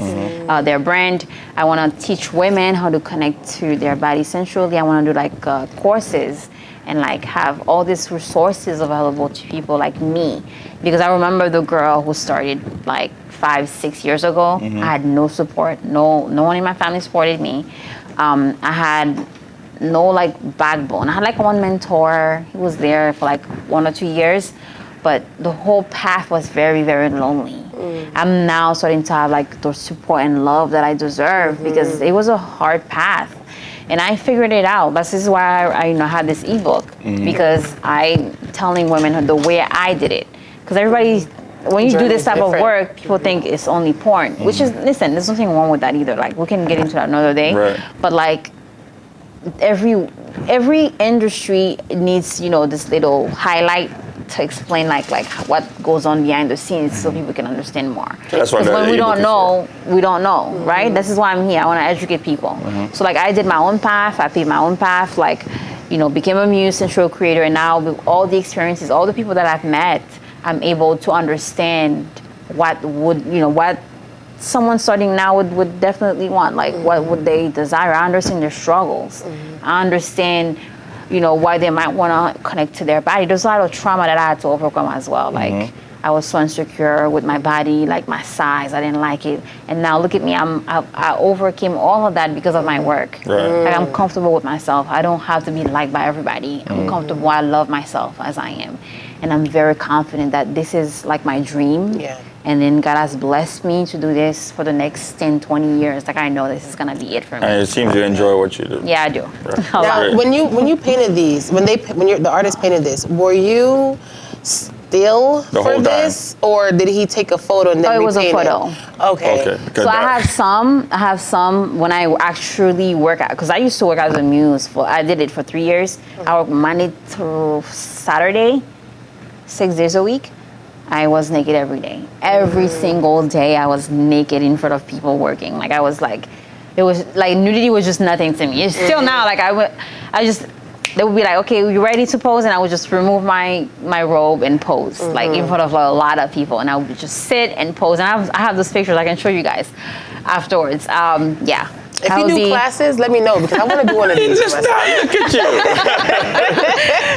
S2: their brand. I want to teach women how to connect to their body sensually. I want to do like courses and like have all these resources available to people like me. Because I remember the girl who started like 5-6 years ago. I had no support. No one in my family supported me. I had no like backbone. I had like one mentor. He was there for like 1 or 2 years, but the whole path was very, very lonely. I'm now starting to have like the support and love that I deserve, because it was a hard path. And I figured it out. This is why I had this ebook, because I'm telling women the way I did it. Because everybody, when you do this type of work, people think it's only porn, which is, listen, there's nothing wrong with that either. Like, we can get into that another day.
S3: Right.
S2: But like, every industry needs, this little highlight to explain like what goes on behind the scenes, so people can understand more.
S3: That's why
S2: when we don't know, right? This is why I'm here. I want to educate people. So like I did my own path. I paved my own path. Like, became a muse, sensual creator, and now with all the experiences, all the people that I've met, I'm able to understand what someone starting now would definitely want. Like, what would they desire? I understand their struggles. I understand, why they might want to connect to their body. There's a lot of trauma that I had to overcome as well. Like, I was so insecure with my body, like my size. I didn't like it. And now look at me. I overcame all of that because of my work.
S3: Right.
S2: Like, I'm comfortable with myself. I don't have to be liked by everybody. I'm comfortable. I love myself as I am. And I'm very confident that this is like my dream.
S1: Yeah.
S2: And then God has blessed me to do this for the next 10, 20 years. Like, I know this is going to be it for me.
S3: And it seems you enjoy what you do.
S2: Yeah, I do.
S3: Right.
S2: A lot.
S1: Now, when you painted these, when the artist painted this, were you still
S3: The
S1: for
S3: whole
S1: this, or did he take a photo and then
S2: it was a
S1: repaint
S2: photo.
S1: it? Okay.
S3: Okay.
S2: So I have some when I actually work out, because I used to work as a muse I did it for 3 years. I work Monday through Saturday, 6 days a week, I was naked every day. Every single day I was naked in front of people working. Like I was like, it was like nudity was just nothing to me. It's still now, like they would be like, okay, you ready to pose? And I would just remove my robe and pose, like in front of a lot of people. And I would just sit and pose. And I have those pictures I can show you guys afterwards. Yeah.
S1: If you do classes, let me know because I want to do one of these.
S3: Just look at you.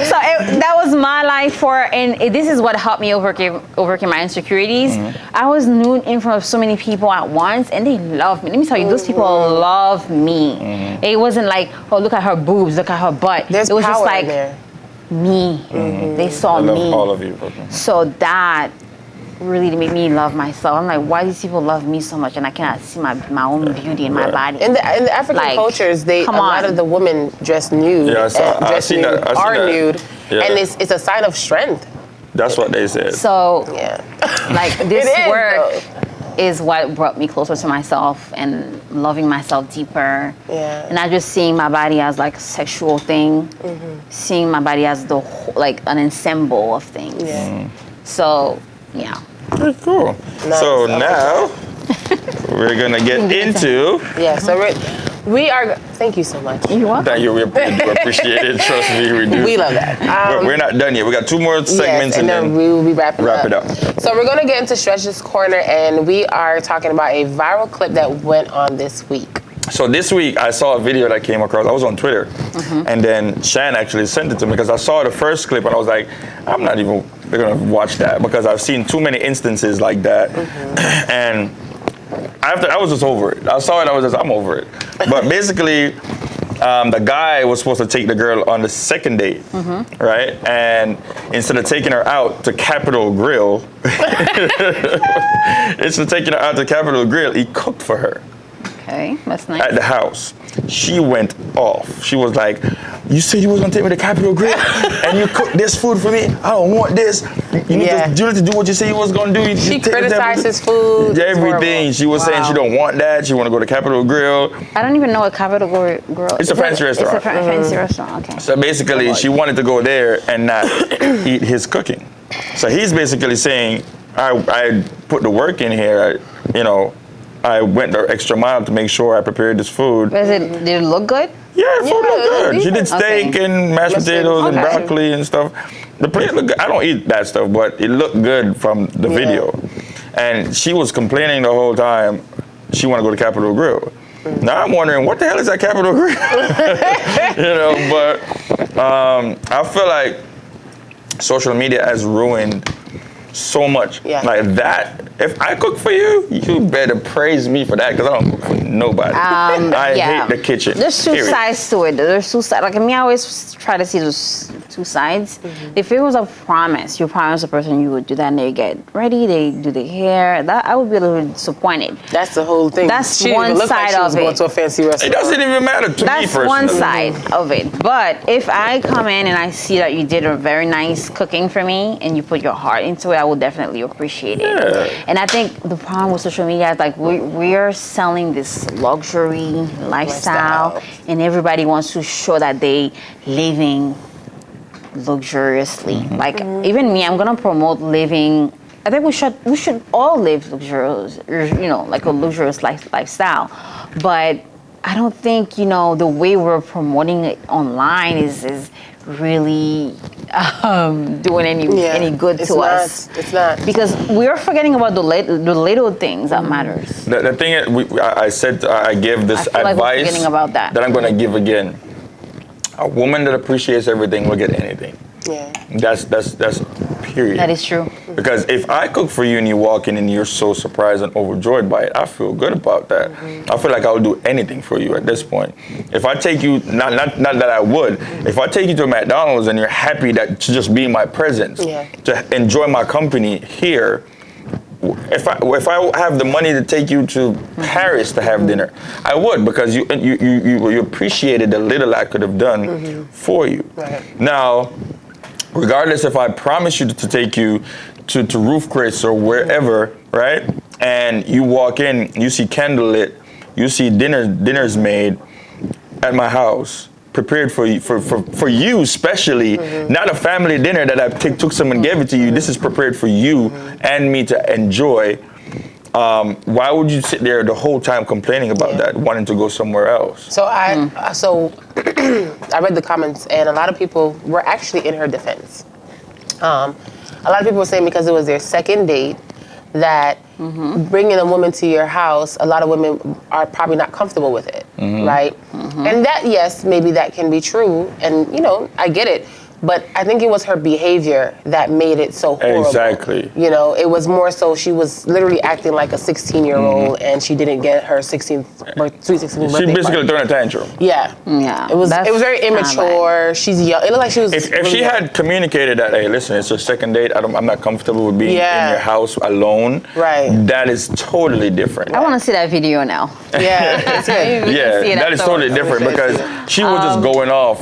S2: So that was my life and this is what helped me overcome my insecurities. I was nude in front of so many people at once and they loved me. Let me tell you, those people love me. It wasn't like, oh, look at her boobs, look at her butt.
S1: There's
S2: it was
S1: power
S2: just like
S1: in there.
S2: Me. They saw
S3: I love
S2: me.
S3: all of you.
S2: So that really made me love myself. I'm like, why these people love me so much and I cannot see my own beauty in my body?
S1: In the African cultures, a lot of the women dress nude.
S3: Yeah, I've seen that.
S1: Nude, and it's a sign of strength.
S3: That's what they said.
S2: So, like this work is what brought me closer to myself and loving myself deeper. Yeah. And not just seeing my body as like a sexual thing, seeing my body as the like an ensemble of things. Yeah. So, yeah.
S3: Pretty cool. Nice. So now we're gonna get into.
S1: Yeah. So we are. Thank you so much.
S2: You welcome.
S3: Thank you. We appreciate it. Trust me, we do.
S1: We love that.
S3: We're not done yet. We got 2 more segments,
S1: and then we will be wrapping
S3: it up.
S1: So we're gonna get into Stretch's Corner, and we are talking about a viral clip that went on this week.
S3: So this week I saw a video that came across. I was on Twitter, and then Shan actually sent it to me because I saw the first clip and I was like, I'm not even gonna watch that because I've seen too many instances like that, and after I was just over it. I saw it. I'm over it. But basically, the guy was supposed to take the girl on the second date, right? And instead of taking her out to Capitol Grill, he cooked for her.
S2: Okay, that's nice.
S3: At the house. She went off. She was like, you said you was gonna take me to Capitol Grill and you cooked this food for me? I don't want this. You need to do what you say you was gonna do.
S1: She criticized his food.
S3: Everything. She was saying she don't want that. She wanna go to Capitol Grill.
S2: I don't even know what Capitol Grill is.
S3: It's a fancy restaurant.
S2: It's a fancy restaurant, okay.
S3: So basically, she wanted to go there and not eat his cooking. So he's basically saying, I put the work in here, I went the extra mile to make sure I prepared this food.
S2: Did it look good?
S3: Yeah, the food looked good. She did steak and mashed potatoes and broccoli and stuff. The plate looked good. I don't eat that stuff, but it looked good from the video. And she was complaining the whole time she wanted to go to Capitol Grill. Now I'm wondering, what the hell is that Capitol Grill? But I feel like social media has ruined so much. Like that. If I cook for you, you better praise me for that because I don't cook for nobody. I hate the kitchen.
S2: There's two sides to it. There's two sides. Like me, I always try to see those two sides. If it was a promise, you promise a person you would do that and they get ready, they do the hair, that I would be a little disappointed.
S1: That's the whole thing.
S2: That's one side of it.
S1: Going to a fancy restaurant.
S3: It doesn't even matter to me personally.
S2: That's one side of it. But if I come in and I see that you did a very nice cooking for me and you put your heart into it, I will definitely appreciate it. And I think the problem with social media is like we're selling this luxury lifestyle and everybody wants to show that they living luxuriously. Like even me, I'm gonna promote living. I think we should all live luxurious, like a luxurious lifestyle. But I don't think the way we're promoting it online is really doing any good to us.
S1: It's not.
S2: Because we're forgetting about the little things that matters.
S3: The thing is, I give this advice
S2: like we're forgetting about that
S3: I'm going to give again. A woman that appreciates everything will get anything.
S1: Yeah.
S3: That's period.
S2: That is true.
S3: Because if I cook for you and you walk in and you're so surprised and overjoyed by it, I feel good about that. I feel like I'll do anything for you at this point. If I take you, not that I would, if I take you to a McDonald's and you're happy to just be in my presence, to enjoy my company here, if I have the money to take you to Paris to have dinner, I would, because you appreciated the little I could have done for you.
S1: Right.
S3: Now, regardless if I promise you to take you to Roof Chris or wherever, right? And you walk in, you see candlelit, you see dinners made at my house, prepared for you, especially not a family dinner that I took someone and gave it to you. This is prepared for you and me to enjoy. Why would you sit there the whole time complaining about that, wanting to go somewhere else?
S1: So I read the comments, and a lot of people were actually in her defense. A lot of people were saying because it was their second date that bringing a woman to your house, a lot of women are probably not comfortable with it, right? And that, yes, maybe that can be true, and you know, I get it. But I think it was her behavior that made it so horrible.
S3: Exactly.
S1: You know, it was more so she was literally acting like a 16-year-old, and she didn't get her 16th birthday.
S3: She basically threw a tantrum.
S1: Yeah. It was very immature. She's young. It looked like she was.
S3: If she had communicated that, hey, listen, it's your second date. I'm not comfortable with being in your house alone.
S1: Right.
S3: That is totally different.
S2: I want to see that video now.
S1: Yeah, that's good.
S3: Yeah, that is totally different because she was just going off.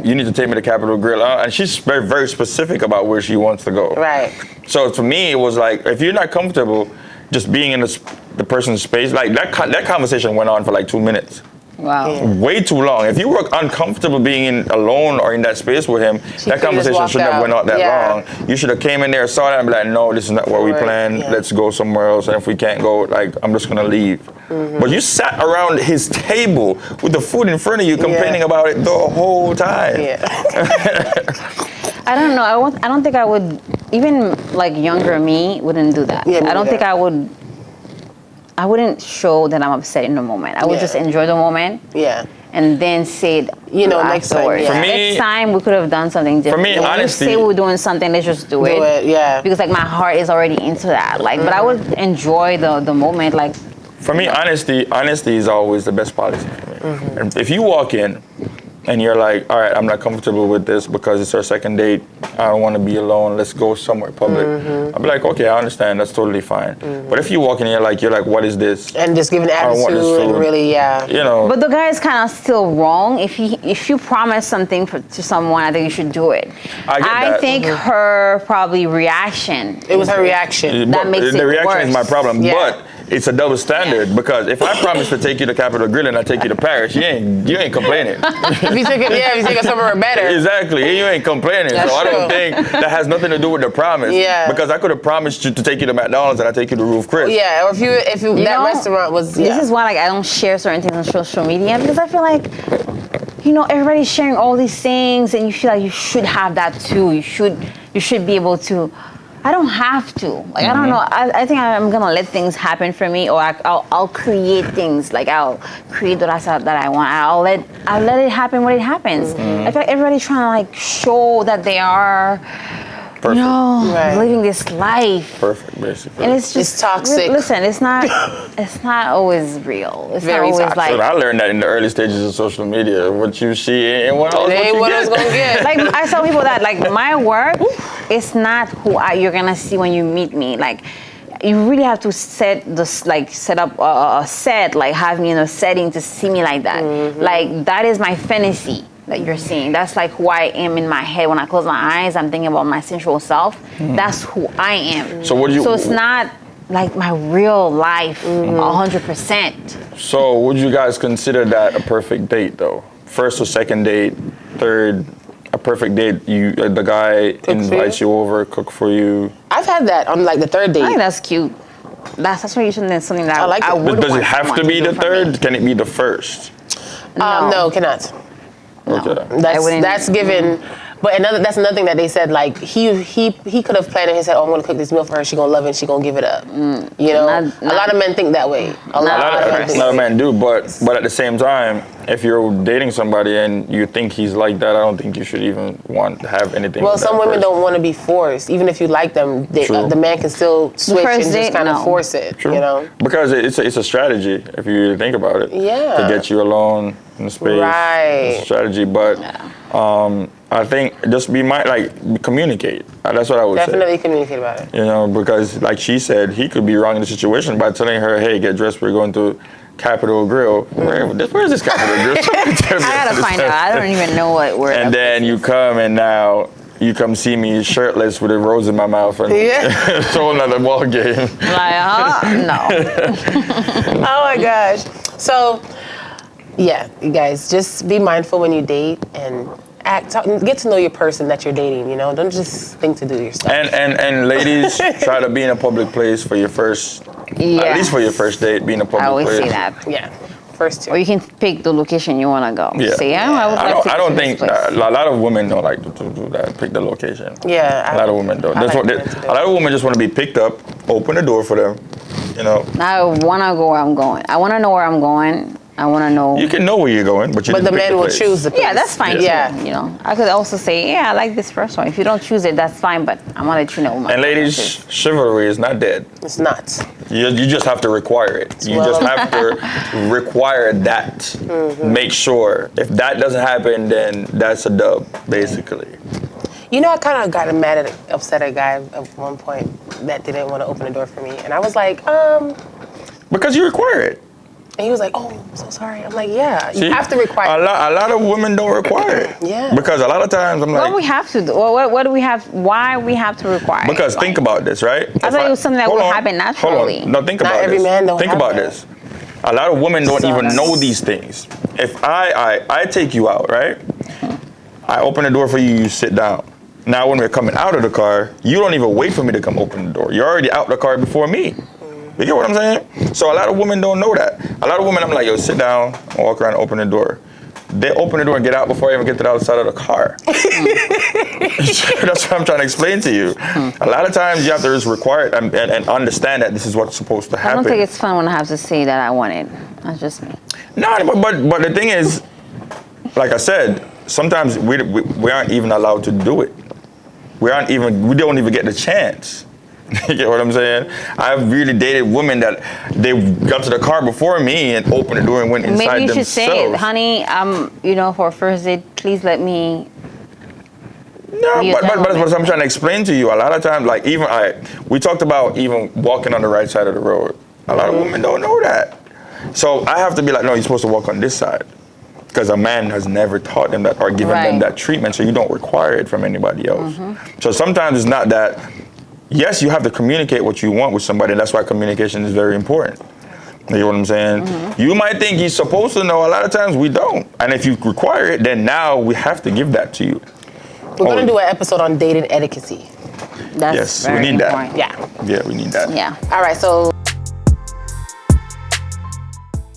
S3: You need to take me to Capitol Grill. And she's very, very specific about where she wants to go.
S1: Right.
S3: So for me, it was like, if you're not comfortable just being in the person's space, like that conversation went on for like 2 minutes.
S2: Wow.
S1: Yeah.
S3: Way too long. If you were uncomfortable being alone or in that space with him, that conversation shouldn't have went on that long. You should have came in there, saw that, and be like, no, this is not what we planned. Let's go somewhere else. And if we can't go, like, I'm just gonna leave. But you sat around his table with the food in front of you, complaining about it the whole time.
S2: I don't know. I don't think I would. Even like younger me wouldn't do that. I don't think I would. I wouldn't show that I'm upset in the moment. I would just enjoy the moment. And then say it,
S1: next time.
S3: For me,
S2: next time we could have done something different.
S3: For me, honestly,
S2: say we're doing something, let's just do it. Because like my heart is already into that. Like, but I would enjoy the moment. Like,
S3: for me, honesty is always the best policy for me. And if you walk in and you're like, all right, I'm not comfortable with this because it's our second date. I don't want to be alone. Let's go somewhere public. I'll be like, okay, I understand. That's totally fine. But if you walk in here you're like, what is this?
S1: And just giving attitude and really,
S3: you know.
S2: But the guy is kind of still wrong. If you promise something to someone, I think you should do it. I think her probably reaction.
S1: It was her reaction.
S2: That makes it worse.
S3: The reaction is my problem. But it's a double standard because if I promise to take you to Capitol Grill and I take you to Paris, you ain't complaining.
S1: if you take us somewhere better.
S3: Exactly, you ain't complaining.
S1: That's
S3: so I don't
S1: true.
S3: think that has nothing to do with the promise. Because I could have promised you to take you to McDonald's and I take you to Roof Chris.
S1: Or if that restaurant was.
S2: This is why like I don't share certain things on social media because I feel like, everybody's sharing all these things and you feel like you should have that too. You should be able to. I don't have to. Like, I don't know. I think I'm going to let things happen for me or I'll create things. Like, I'll create that I want. I'll let it happen when it happens. I feel like everybody's trying to, like, show that they are, living this life.
S3: Perfect, basically.
S2: And it's just...
S1: It's toxic.
S2: Listen, it's not always real. It's
S1: very
S2: not always
S1: toxic.
S3: I learned that in the early stages of social media. What you see ain't what else
S1: It ain't what I was going to get.
S2: Like, I tell people that, like, my work... It's not who you're gonna see when you meet me. Like, you really have to set up a set, like have me in a setting to see me like that. Like, that is my fantasy that you're seeing. That's like who I am in my head. When I close my eyes, I'm thinking about my sensual self. That's who I am.
S3: So
S2: it's not like my real life 100%.
S3: So would you guys consider that a perfect date though? First or second date, third? A perfect date, the guy invites you over, cook for you.
S1: I've had that on like the third date.
S2: I think that's cute. That's what you should. Something that I would.
S3: But does it have to be the third? Can it be the first?
S1: No, cannot.
S3: Okay.
S1: That's given. But that's another thing that they said. Like he could have planned it. He said, "Oh, I'm going to cook this meal for her. She's going to love it. And she's going to give it up." A lot of men think that way. A lot of
S3: men do. But at the same time, if you're dating somebody and you think he's like that, I don't think you should even want to have anything.
S1: Well, some women don't want to be forced. Even if you like them, the man can still switch and just kind of force it.
S3: True. Because it's a strategy if you think about it.
S1: Yeah.
S3: To get you alone in the space.
S1: Right.
S3: It's a strategy, but. I think just communicate. That's what I would say.
S1: Definitely communicate about it.
S3: Because like she said, he could be wrong in the situation by telling her, hey, get dressed, we're going to Capitol Grill. Where is this Capitol Grill?
S2: I gotta find out. I don't even know what word.
S3: And then you come and now you come see me shirtless with a rose in my mouth and it's a whole nother ball game.
S2: Like, no.
S1: Oh my gosh. So Yeah, you guys, just be mindful when you date and get to know your person that you're dating, you know? Don't just think to do your stuff.
S3: And ladies, try to be in a public place for your first, at least for your first date, be in a public place.
S2: I always say that.
S1: Yeah, first two.
S2: Or you can pick the location you want to go.
S3: Yeah.
S2: Say, I
S3: don't think a lot of women don't like to do that. Pick the location.
S1: Yeah,
S3: a lot of women don't.
S1: A
S3: lot of women just want to be picked up, open the door for them. You know.
S2: I want to go where I'm going. I want to know where I'm going. I want to know.
S3: You can know where you're going, but
S1: the man will choose the place.
S2: Yeah, that's fine.
S1: Yeah.
S2: Too, you know, I could also say, I like this person. If you don't choose it, that's fine. But I'm gonna let you know.
S3: And ladies, chivalry is not dead.
S1: It's not.
S3: You just have to require it. You just have to require that. Mm-hmm. Make sure. If that doesn't happen, then that's a dub, basically.
S1: You know, I kind of got upset at a guy at one point that didn't want to open the door for me, and I was like,
S3: Because you require it.
S1: And he was like, "Oh, I'm so sorry." I'm like, "Yeah, you have to require."
S3: A lot of women don't require it.
S1: Yeah.
S3: Because a lot of times I'm like,
S2: what we have to do? What do we have? Why we have to require?
S3: Because think about this, right?
S2: I thought it was something that would happen naturally.
S3: Hold on. No, think about this.
S1: Not every man don't
S3: think
S1: have
S3: about
S1: that.
S3: this. A lot of women don't even know these things. If I take you out, right? I open the door for you, you sit down. Now when we're coming out of the car, you don't even wait for me to come open the door. You're already out the car before me. You get what I'm saying? So a lot of women don't know that. A lot of women, I'm like, yo, sit down, walk around, open the door. They open the door and get out before I even get to the outside of the car. That's what I'm trying to explain to you. A lot of times you have to just require it and understand that this is what's supposed to happen.
S2: I don't think it's fun when I have to say that I want it. That's just me.
S3: No, but the thing is, like I said, sometimes we aren't even allowed to do it. We don't even get the chance. You get what I'm saying? I've really dated women that they got to the car before me and opened the door and went inside themselves.
S2: Maybe you should say it, honey. For a first date, please let me.
S3: No, but what I'm trying to explain to you, a lot of times, like we talked about even walking on the right side of the road. A lot of women don't know that. So I have to be like, no, you're supposed to walk on this side. Because a man has never taught them that or given them that treatment, so you don't require it from anybody else. Mm-hmm. So sometimes it's not that. Yes, you have to communicate what you want with somebody. That's why communication is very important. You know what I'm saying? Mm-hmm. You might think you're supposed to know. A lot of times we don't. And if you require it, then now we have to give that to you.
S1: We're going to do an episode on dating etiquette.
S2: Yes,
S3: we need
S2: important.
S3: that. Yeah, we need that.
S2: Yeah.
S1: All right, so.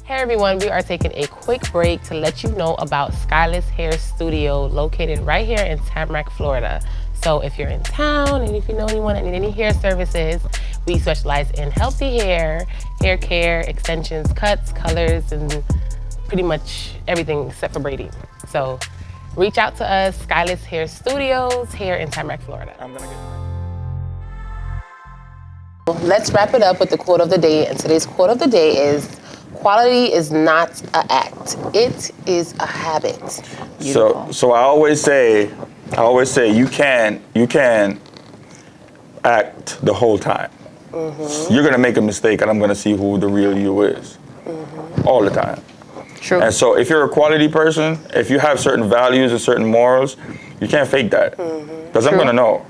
S1: Hey everyone, we are taking a quick break to let you know about Skyless Hair Studio located right here in Tamarack, Florida. So if you're in town and if you know anyone that needs any hair services, we specialize in healthy hair care, extensions, cuts, colors, and pretty much everything except for braiding. So reach out to us, Skyless Hair Studios, here in Tamarack, Florida. Let's wrap it up with the quote of the day. And today's quote of the day is, quality is not an act, it is a habit.
S3: So I always say you can act the whole time. Mm-hmm. You're gonna make a mistake, and I'm gonna see who the real you is. Mm-hmm. All the time.
S2: True.
S3: And so if you're a quality person, if you have certain values and certain morals, you can't fake that. Because I'm gonna know.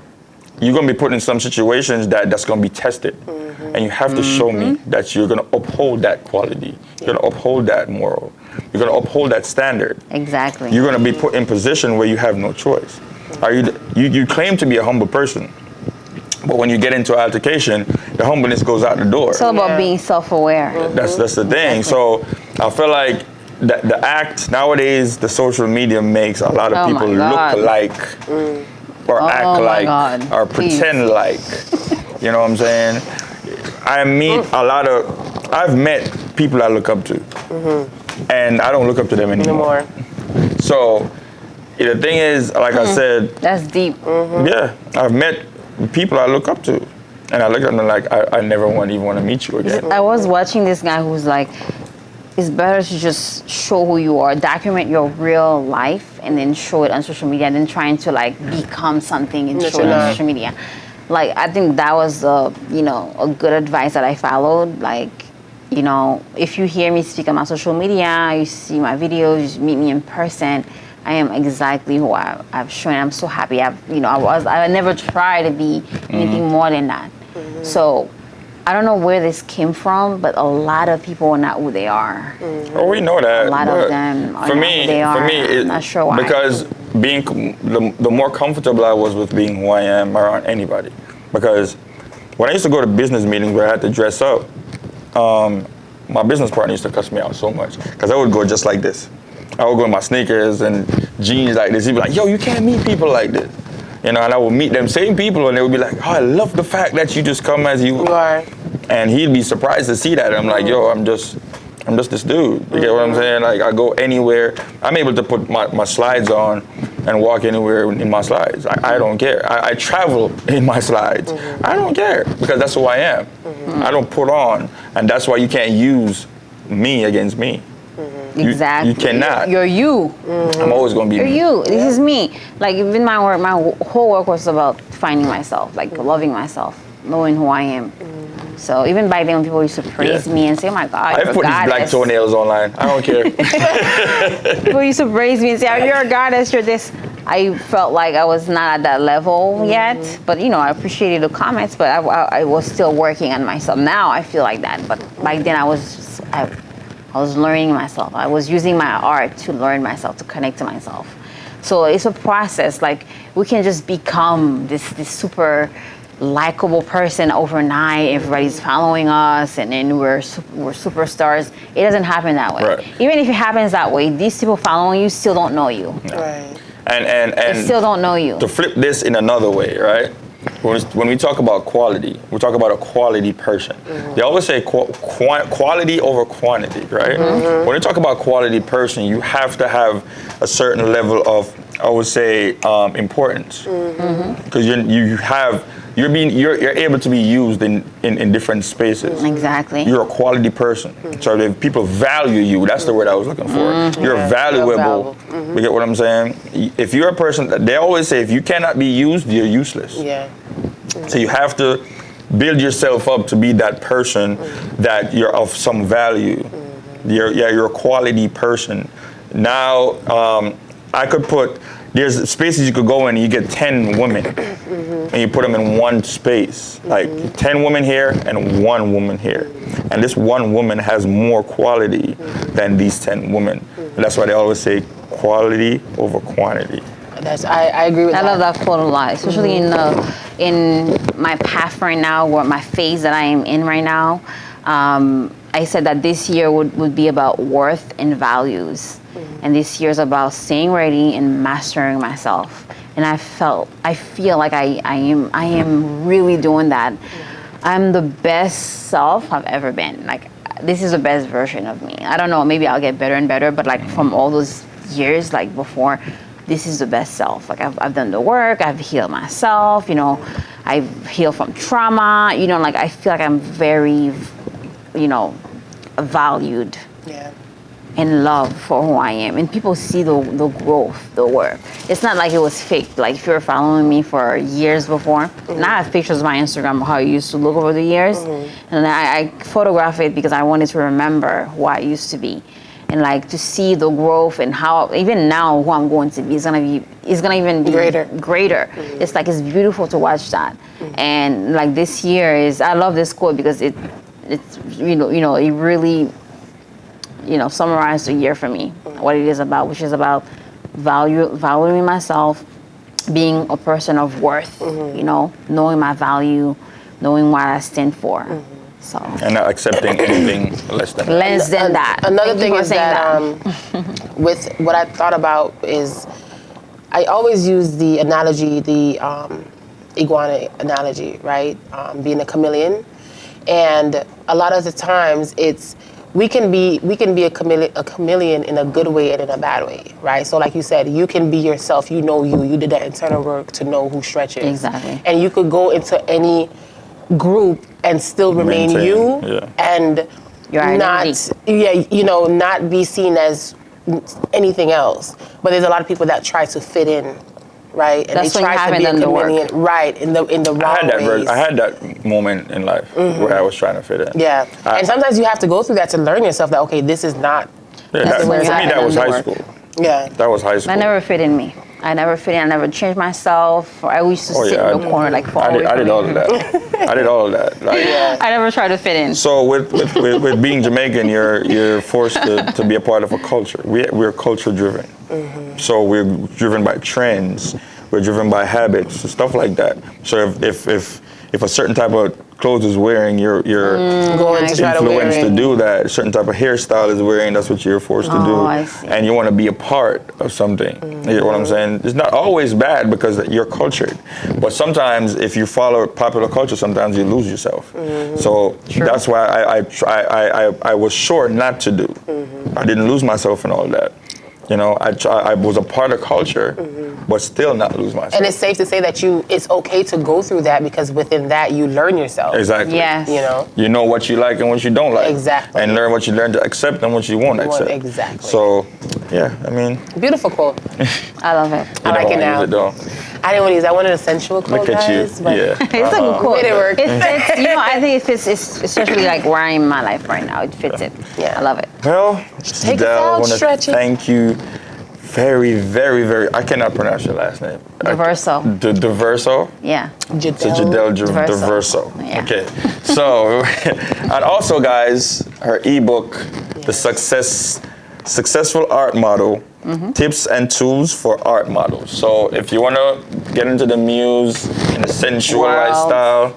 S3: You're gonna be put in some situations that's gonna be tested. Mm-hmm. And you have to show me that you're gonna uphold that quality. You're gonna uphold that moral. You're gonna uphold that standard.
S2: Exactly.
S3: You're gonna be put in position where you have no choice. You claim to be a humble person, but when you get into altercation, the humbleness goes out the door.
S2: It's all about being self-aware.
S3: That's the thing. Exactly. So I feel like the act nowadays, the social media makes a lot of people look like or act like or pretend like. You know what I'm saying? I've met people I look up to, and I don't look up to them anymore. So the thing is, like I said,
S2: that's deep.
S3: Yeah, I've met people I look up to, and I look at them like I never want to meet you again.
S2: I was watching this guy who's like, it's better to just show who you are, document your real life, and then show it on social media than trying to like become something and show it on social media. Like, I think that was a good advice that I followed. Like, if you hear me speak on my social media, you see my videos, you meet me in person, I am exactly who I've shown. I'm so happy. I never tried to be anything more than that. So I don't know where this came from, but a lot of people are not who they are.
S3: Oh, we know that.
S2: A lot of them are not who they are. I'm not sure why.
S3: Because the more comfortable I was with being who I am around anybody. Because when I used to go to business meetings where I had to dress up, my business partner used to cuss me out so much. Because I would go just like this. I would go in my sneakers and jeans like this. He'd be like, yo, you can't meet people like this. You know, and I would meet them same people and they would be like, oh, I love the fact that you just come as you are. And he'd be surprised to see that. And I'm like, yo, I'm just this dude. You get what I'm saying? Like, I go anywhere. I'm able to put my slides on and walk anywhere in my slides. I don't care. I travel in my slides. I don't care because that's who I am. I don't put on. And that's why you can't use me against me.
S2: Exactly.
S3: You cannot.
S2: You're you.
S3: I'm always going to be
S2: You're
S3: me.
S2: you. This is me. Like, even my work, my whole work was about finding myself, like loving myself, knowing who I am. So even back then when people used to praise me and say, oh my God,
S3: I've put these black toenails online. I don't care.
S2: People used to praise me and say, oh, you're a goddess, you're this. I felt like I was not at that level yet, but you know, I appreciated the comments, but I was still working on myself. Now I feel like that, but back then I was learning myself. I was using my art to learn myself, to connect to myself. So it's a process. Like, we can just become this super likable person overnight. Everybody's following us, and then we're superstars. It doesn't happen that way.
S3: Right.
S2: Even if it happens that way, these people following you still don't know you.
S1: Right.
S3: And
S2: They still don't know you.
S3: To flip this in another way, right? When we talk about quality, we talk about a quality person. They always say quality over quantity, right? When you talk about quality person, you have to have a certain level of, I would say, importance, because you're able to be used in different spaces.
S2: Exactly.
S3: You're a quality person. So if people value you, that's the word I was looking for. You're valuable. You get what I'm saying? If you're a person, they always say, if you cannot be used, you're useless.
S1: Yeah.
S3: So you have to build yourself up to be that person that you're of some value. You're a quality person. Now, I could there's spaces you could go in and you get 10 women and you put them in one space. Like 10 women here and 1 woman here. And this 1 woman has more quality than these 10 women. And that's why they always say quality over quantity.
S1: I agree with that.
S2: I love that quote a lot, especially in my path right now, or my phase that I am in right now. I said that this year would be about worth and values. And this year is about staying ready and mastering myself. And I feel like I am really doing that. I'm the best self I've ever been. Like, this is the best version of me. I don't know, maybe I'll get better and better, but like from all those years, like before, this is the best self. Like, I've done the work, I've healed myself, you know, I've healed from trauma, you know, like I feel like I'm very, you know, valued.
S1: Yeah.
S2: And love for who I am, and people see the growth, the work. It's not like it was fake. Like, if you're following me for years before, now I have pictures of my Instagram of how I used to look over the years, and I photograph it because I wanted to remember who I used to be, and like to see the growth and how even now who I'm going to be is gonna even be greater. It's like, it's beautiful to watch that, and like this year I love this quote because it's you know it really, you know, summarize the year for me, what it is about, which is about valuing myself, being a person of worth, you know, knowing my value, knowing what I stand for. So. And
S3: not accepting anything less than
S2: that.
S1: Another thing is that with what I thought about is, I always use the analogy, the iguana analogy, right? Being a chameleon. And a lot of the times we can be a chameleon in a good way and in a bad way, right? So like you said, you can be yourself, you know you did that internal work to know who Stretch is.
S2: Exactly.
S1: And you could go into any group and still remain and
S2: your
S1: not be seen as anything else. But there's a lot of people that try to fit in, right? And
S2: that's
S1: they try to be a chameleon, right, in the wrong ways.
S3: I had that moment in life where I was trying to fit in.
S1: Yeah, and sometimes you have to go through that to learn yourself that, okay, this is not.
S3: Yeah, for me, that was high school.
S1: Yeah.
S3: That was high school.
S2: That never fit in me. I never fit in. I never changed myself. I used to sit in the corner like far away
S3: I
S2: from
S3: did all of
S2: it.
S3: that. I did all of that. Like,
S2: I never tried to fit in.
S3: So with being Jamaican, you're forced to be a part of a culture. We're culture driven. So we're driven by trends. We're driven by habits, stuff like that. So if a certain type of clothes is wearing, you're
S1: Going to try to wear
S3: influenced
S1: it.
S3: to do that. A certain type of hairstyle is wearing, that's what you're forced to do.
S2: I see.
S3: And you want to be a part of something. You know what I'm saying? It's not always bad because you're cultured. But sometimes if you follow popular culture, sometimes you lose yourself. So that's why I was sure not to do. I didn't lose myself in all that. You know, I was a part of culture, but still not lose myself.
S1: And it's safe to say that it's okay to go through that because within that you learn yourself.
S3: Exactly.
S2: Yes.
S1: You know?
S3: You know what you like and what you don't like.
S1: Exactly.
S3: And learn what you learn to accept and what you won't accept.
S1: Exactly.
S3: So, yeah, I mean.
S1: Beautiful quote.
S2: I love it.
S1: I like it now.
S3: Use it though.
S1: I didn't want to use that. I wanted a sensual quote,
S3: Look at
S1: guys.
S3: you.
S1: But
S3: Yeah.
S2: It's a good quote.
S1: Made it work.
S2: It fits, you know, I think it fits, especially like where I am in my life right now. It fits it.
S1: Yeah.
S2: I love it.
S3: Well,
S1: Take us
S3: Adele, I
S1: out,
S3: want to
S1: stretch it.
S3: thank you very, very, very, I cannot pronounce your last name.
S2: Diverso.
S3: Diverso?
S2: Yeah.
S3: So Jadelle
S2: Diverso.
S3: Diverso.
S2: Yeah.
S3: Okay. So, and also, guys, her ebook, The Successful Art Model, Tips and Tools for Art Models. So, if you want to get into the muse and the sensual lifestyle,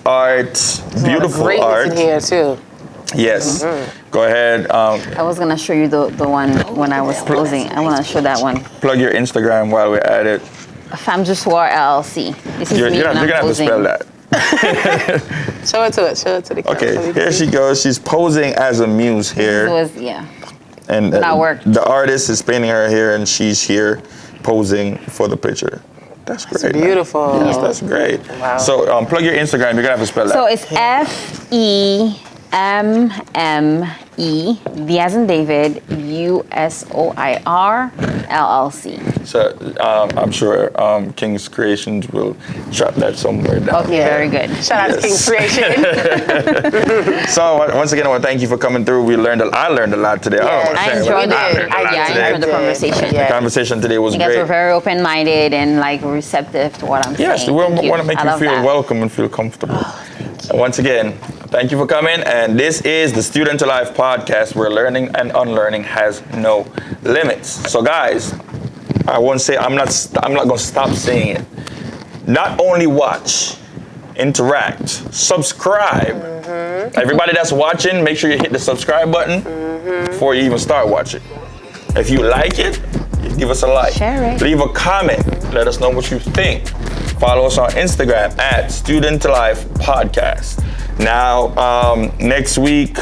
S3: art, beautiful
S1: Greatness
S3: art.
S1: in here too.
S3: Yes. Go ahead.
S2: I was gonna show you the one when I was closing. I wanna show that one.
S3: Plug your Instagram while we're at it.
S2: Femme du Soir LLC. This is
S3: You're
S2: me
S3: gonna
S2: when I'm
S3: have to
S2: closing.
S3: spell that.
S1: Show it to it. Show it to the camera.
S3: Okay, here she goes. She's posing as a muse
S2: It
S3: here.
S2: was, yeah.
S3: And
S2: that worked.
S3: the artist is painting her hair and she's here posing for the picture. That's great. man.
S1: Beautiful.
S3: Yes, that's great.
S1: Wow.
S3: So plug your Instagram. You're gonna have to spell
S2: So
S3: that.
S2: it's FEMME, D as in David, USOIR LLC.
S3: So I'm sure Kingz Creations will drop that somewhere down.
S2: Okay, very good.
S1: Shout out to Kingz Creations.
S3: So once again, I want to thank you for coming through. I learned a lot today.
S1: Yes.
S2: I enjoyed
S1: We
S2: it.
S1: did.
S3: I
S2: I enjoyed the conversation.
S3: The conversation today was
S2: You guys
S3: great.
S2: were very open-minded and like receptive to what I'm
S3: Yes,
S2: saying.
S3: we
S2: Thank
S3: want to make
S2: I
S3: you
S2: love
S3: feel
S2: that.
S3: welcome and feel comfortable. And once again, thank you for coming. And this is the Student to Life podcast where learning and unlearning has no limits. So guys, I won't say, I'm not going to stop saying it. Not only watch, interact, subscribe. Everybody that's watching, make sure you hit the subscribe button before you even start watching. If you like it, give us a like.
S2: Share it.
S3: Leave a comment. Let us know what you think. Follow us on Instagram at Student to Life Podcast. Now, next week,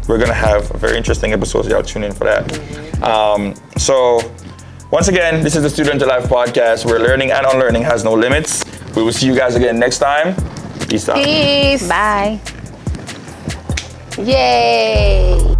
S3: we're going to have a very interesting episode. So y'all tune in for that. So, once again, this is the Student to Life Podcast where learning and unlearning has no limits. We will see you guys again next time. Peace out.
S1: Peace.
S2: Bye.
S1: Yay.